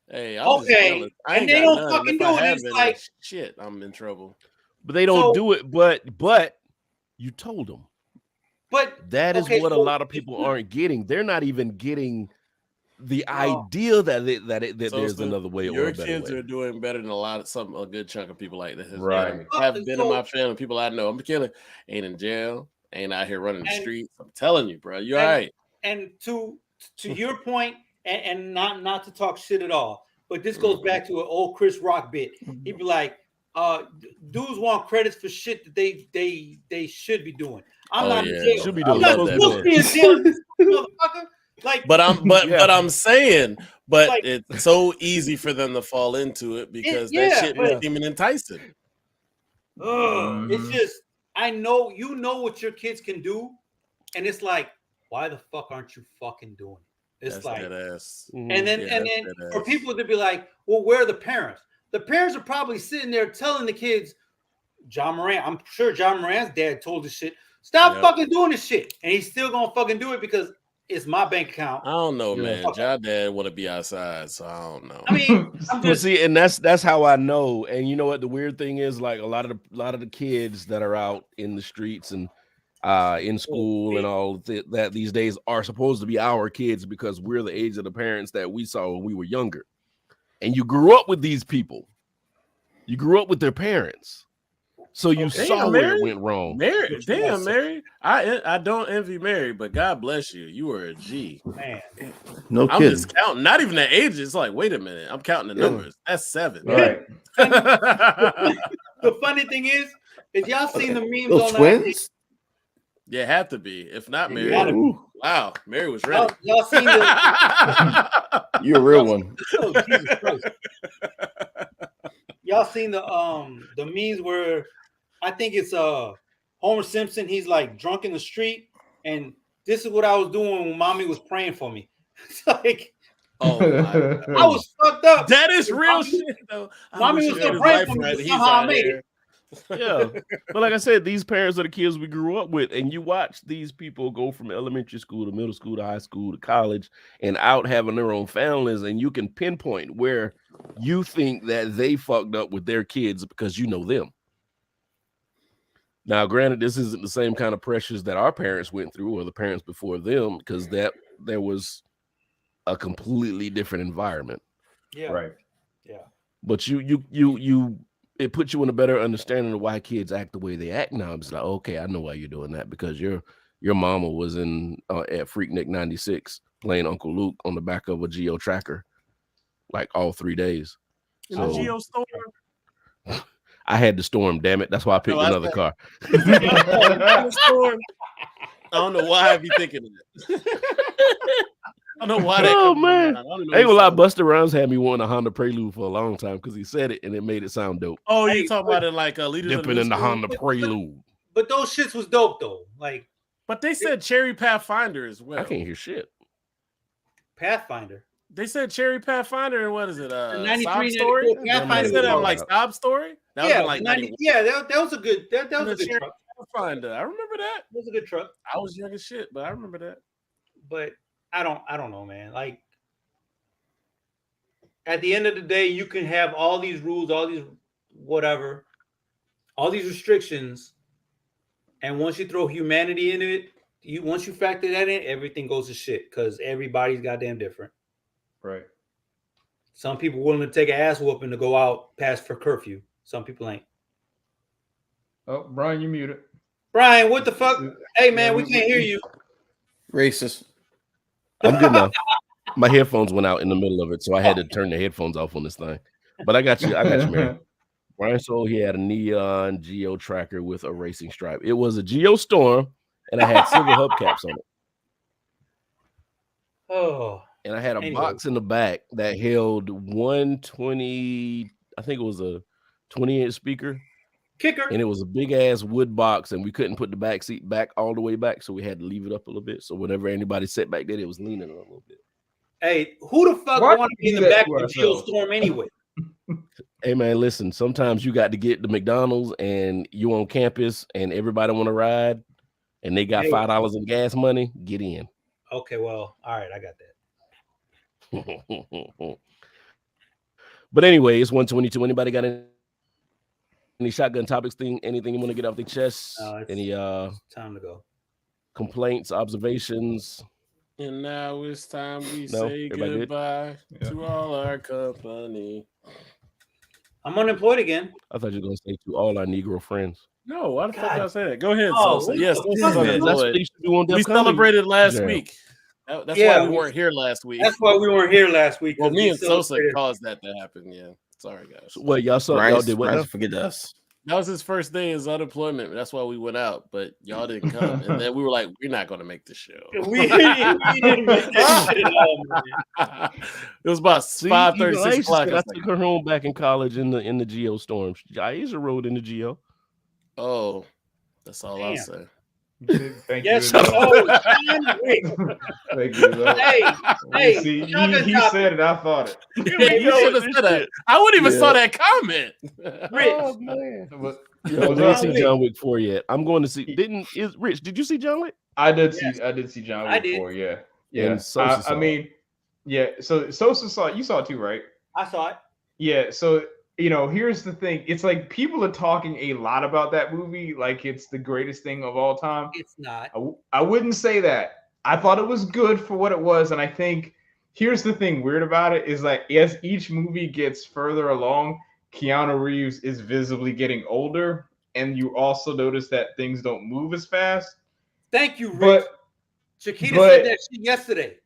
Hey, okay. And they don't fucking do it. It's like shit, I'm in trouble. But they don't do it, but you told them. But that is what a lot of people aren't getting. They're not even getting the idea that there's another way. Your kids are doing better than a good chunk of people like this. Right. Have been in my family, people I know. I'm killing, ain't in jail, ain't out here running the streets. I'm telling you, bro, you're all right. And to your point, and not to talk shit at all, but this goes back to an old Chris Rock bit. He'd be like, dudes want credits for shit that they should be doing. I'm not in jail. Should be doing motherfucker. Like, but I'm saying, it's so easy for them to fall into it because that shit is even enticing. It's just, I know you know what your kids can do, and it's like, why the fuck aren't you fucking doing it? It's that's like, and then for people to be like, well, where are the parents? The parents are probably sitting there telling the kids, John Moran. I'm sure John Moran's dad told this shit. Stop fucking doing this shit, and he's still gonna fucking do it because it's my bank account. I don't know, man. John dad want to be outside, so I don't know. I mean, I'm just see, and that's how I know. And you know what? The weird thing is, like a lot of the kids that are out in the streets and in school and all that these days are supposed to be our kids because we're the age of the parents that we saw when we were younger. And you grew up with these people. You grew up with their parents. So you saw where it went wrong. Mary, damn, Mary. I don't envy Mary, but God bless you. You were a G. Man. No I'm kidding. just counting, not even the ages. It's like, wait a minute, I'm counting the numbers. That's 7. Right. The funny thing is y'all seen the memes Those on twins? Yeah, had to be. If not, Mary. Yeah. Wow, Mary was ready. Y'all seen the You're a real one. oh, Jesus Christ. Y'all seen the memes where I think it's Homer Simpson, he's like drunk in the street, and this is what I was doing when mommy was praying for me. It's like, oh my I was fucked up. That is real shit though. Mommy was still praying for me, but somehow I made it. Yeah, but like I said, these parents are the kids we grew up with, and you watch these people go from elementary school to middle school to high school to college and out having their own families, and you can pinpoint where you think that they fucked up with their kids because you know them. Now, granted, this isn't the same kind of pressures that our parents went through or the parents before them, because that there was a completely different environment. Yeah, right. Yeah, but it puts you in a better understanding of why kids act the way they act now. It's like, okay, I know why you're doing that, because your mama was in at Freaknik 96 playing Uncle Luke on the back of a Geo tracker like all 3 days. So, Geo Storm. I had to storm, damn it. That's why I picked another car. Storm. I don't know why I be thinking of that. I don't know why that. Oh man, ain't gonna lie. Busta Rhymes had me wanting a Honda Prelude for a long time because he said it and it made it sound dope. Oh, you talking about it like Leaders dipping in the Honda Prelude? But those shits was dope though. Like, but they said Cherry Pathfinder as well. I can't hear shit. Pathfinder. They said Cherry Pathfinder and what is it? 93 Story. Pathfinder. They said that like Sob Story. That yeah, was like 90, yeah. That was a good. That was a good truck. Pathfinder. I remember that. That was a good truck. I was young as shit, but I remember that. But I don't know, man. Like, at the end of the day, you can have all these rules, all these whatever, all these restrictions, and once you throw humanity into it, once you factor that in, everything goes to shit because everybody's goddamn different. Right. Some people willing to take an ass whooping to go out past for curfew. Some people ain't. Oh, Brian, you muted. Brian, what the fuck? Hey, man, we can't hear you. Racist. I'm good now. My headphones went out in the middle of it, so I had to turn the headphones off on this thing. But I got you. Man. Brian sold he had a neon Geo tracker with a racing stripe. It was a Geo Storm, and I had silver hubcaps on it. Oh. And I had a box in the back that held 120, I think it was a 20-inch speaker. Kicker. And it was a big ass wood box, and we couldn't put the back seat back all the way back, so we had to leave it up a little bit. So whenever anybody sat back there, it was leaning a little bit. Hey, who the fuck want to be in the back of the Geostorm anyway? Hey man, listen, sometimes you got to get the McDonald's and you on campus and everybody want to ride and they got $5 in gas money, get in. Okay, well, all right, I got that. But anyway, it's 122. Anybody got any shotgun topics anything you want to get off the chest? Any time to go. Complaints, observations? And now it's time we say goodbye to all our company. I'm unemployed again. I thought you were going to say to all our Negro friends. No, why the fuck did I say that? Go ahead, Sosa. Yes, we celebrated last week. That's why we weren't here last week. That's why we weren't here last week. Well, me and Sosa caused that to happen. Yeah, sorry guys. Well, y'all did what? Forget us. That was his first day as unemployment. That's why we went out, but y'all didn't come. And then we were like, we're not going to make the show. we didn't make that shit at all, man. It was about 5:30, 6 o'clock. I took her home back in college in the Geo Storm. Aisha rode in the Geo. Oh, that's all I'll say. Thank you. Thank you. Hey, see, he said it. I thought it. Yeah, you should have said that. I wouldn't even saw that comment. Rich, oh man, I didn't see John Wick 4 yet. I'm going to see. Rich? Did you see John Wick? I did see John Wick 4. Yeah. I mean, yeah. So Sosa saw it. You saw it too, right? I saw it. Yeah. So here's the thing. It's like people are talking a lot about that movie, like it's the greatest thing of all time. It's not. I wouldn't say that. I thought it was good for what it was, and I think here's the thing weird about it is like as each movie gets further along, Keanu Reeves is visibly getting older, and you also notice that things don't move as fast. Thank you, Rich. Chiquita said that shit yesterday.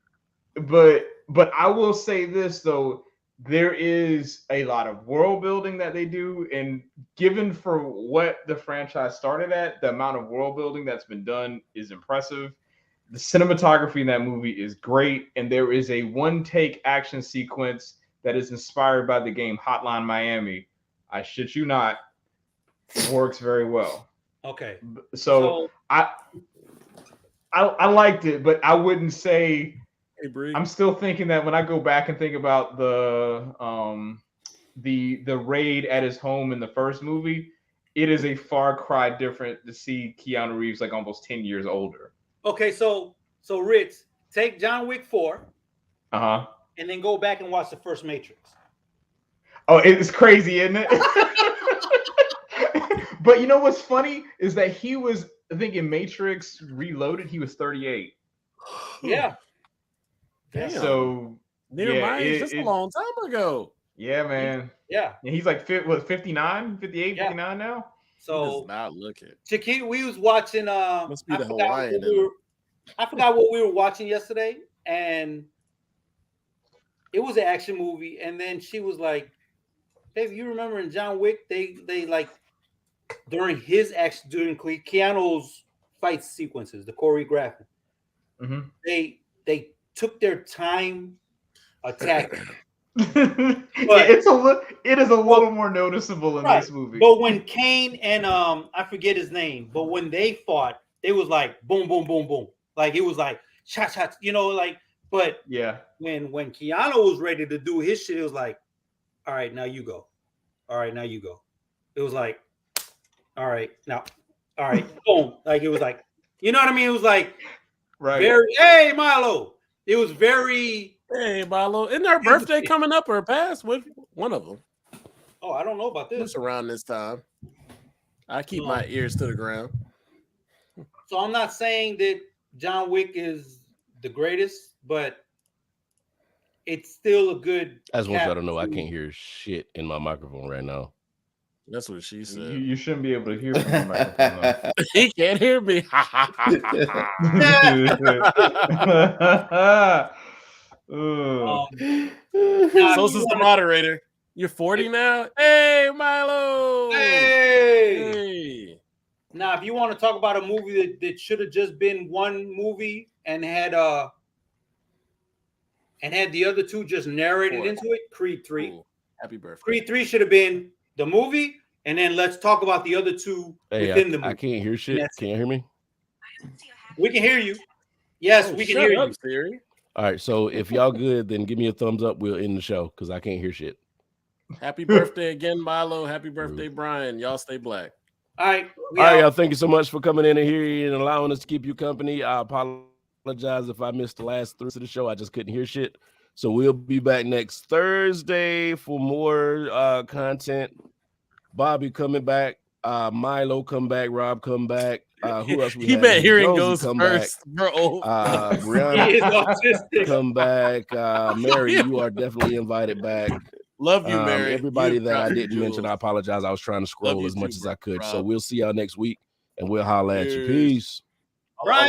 But I will say this though, there is a lot of world building that they do, and given for what the franchise started at, the amount of world building that's been done is impressive. The cinematography in that movie is great, and there is a one-take action sequence that is inspired by the game Hotline Miami. I shit you not, it works very well. Okay. So I liked it, but I wouldn't say. I'm still thinking that when I go back and think about the raid at his home in the first movie, it is a far cry different to see Keanu Reeves like almost 10 years older. Okay, so Rich, take John Wick 4, and then go back and watch the first Matrix. Oh, it's crazy, isn't it? But you know what's funny is that he was, I think in Matrix Reloaded, he was 38. Yeah. Damn. So near mine is just a long time ago. Yeah, man. Yeah. And he's like 59, 58, 59 now. So he does not look it. Chiquita, we was watching must be the Hawaiian. I forgot what we were watching yesterday, and it was an action movie, and then she was like, "Baby, you remember in John Wick, they like during his action, during Keanu's fight sequences, the choreography, they took their time attacking." But it is a little more noticeable in this movie. But when Kane and I forget his name, but when they fought, they was like boom, boom, boom, boom. Like it was like shots, like. But yeah, when Keanu was ready to do his shit, it was like, all right, now you go. All right, now you go. It was like, all right, now, all right, boom. Like it was like, you know what I mean? It was like, very, hey Milo. It was very. Hey Milo, isn't her birthday coming up or past? With one of them? Oh, I don't know about this. It's around this time. I keep my ears to the ground. So I'm not saying that John Wick is the greatest, but it's still a good. I just want y'all to know I can't hear shit in my microphone right now. That's what she said. You shouldn't be able to hear from the microphone. He can't hear me. Sosa's the moderator. You're 40 now? Hey, Milo. Hey. Now, if you want to talk about a movie that should have just been one movie and had the other two just narrated into it, Creed 3. Ooh, happy birthday. Creed 3 should have been the movie, and then let's talk about the other two within the movie. I can't hear shit. Can't you hear me? We can hear you. Yes, we can hear you. Siri. All right, so if y'all good, then give me a thumbs up. We'll end the show because I can't hear shit. Happy birthday again, Milo. Happy birthday, Brian. Y'all stay black. All right. All right, y'all. Thank you so much for coming in and here and allowing us to keep you company. I apologize if I missed the last 3 of the show. I just couldn't hear shit. So we'll be back next Thursday for more content. Bobby coming back. Milo come back. Rob come back. Who else we He have? bet hearing Josie goes come first, back. bro. Brianna He is autistic. come back. Mary, you are definitely invited back. Love you, Mary. Everybody You're that I proud didn't mention, I apologize. I was trying to scroll as much as I could. Rob. So we'll see y'all next week, and we'll holler at you. Peace. Hold on.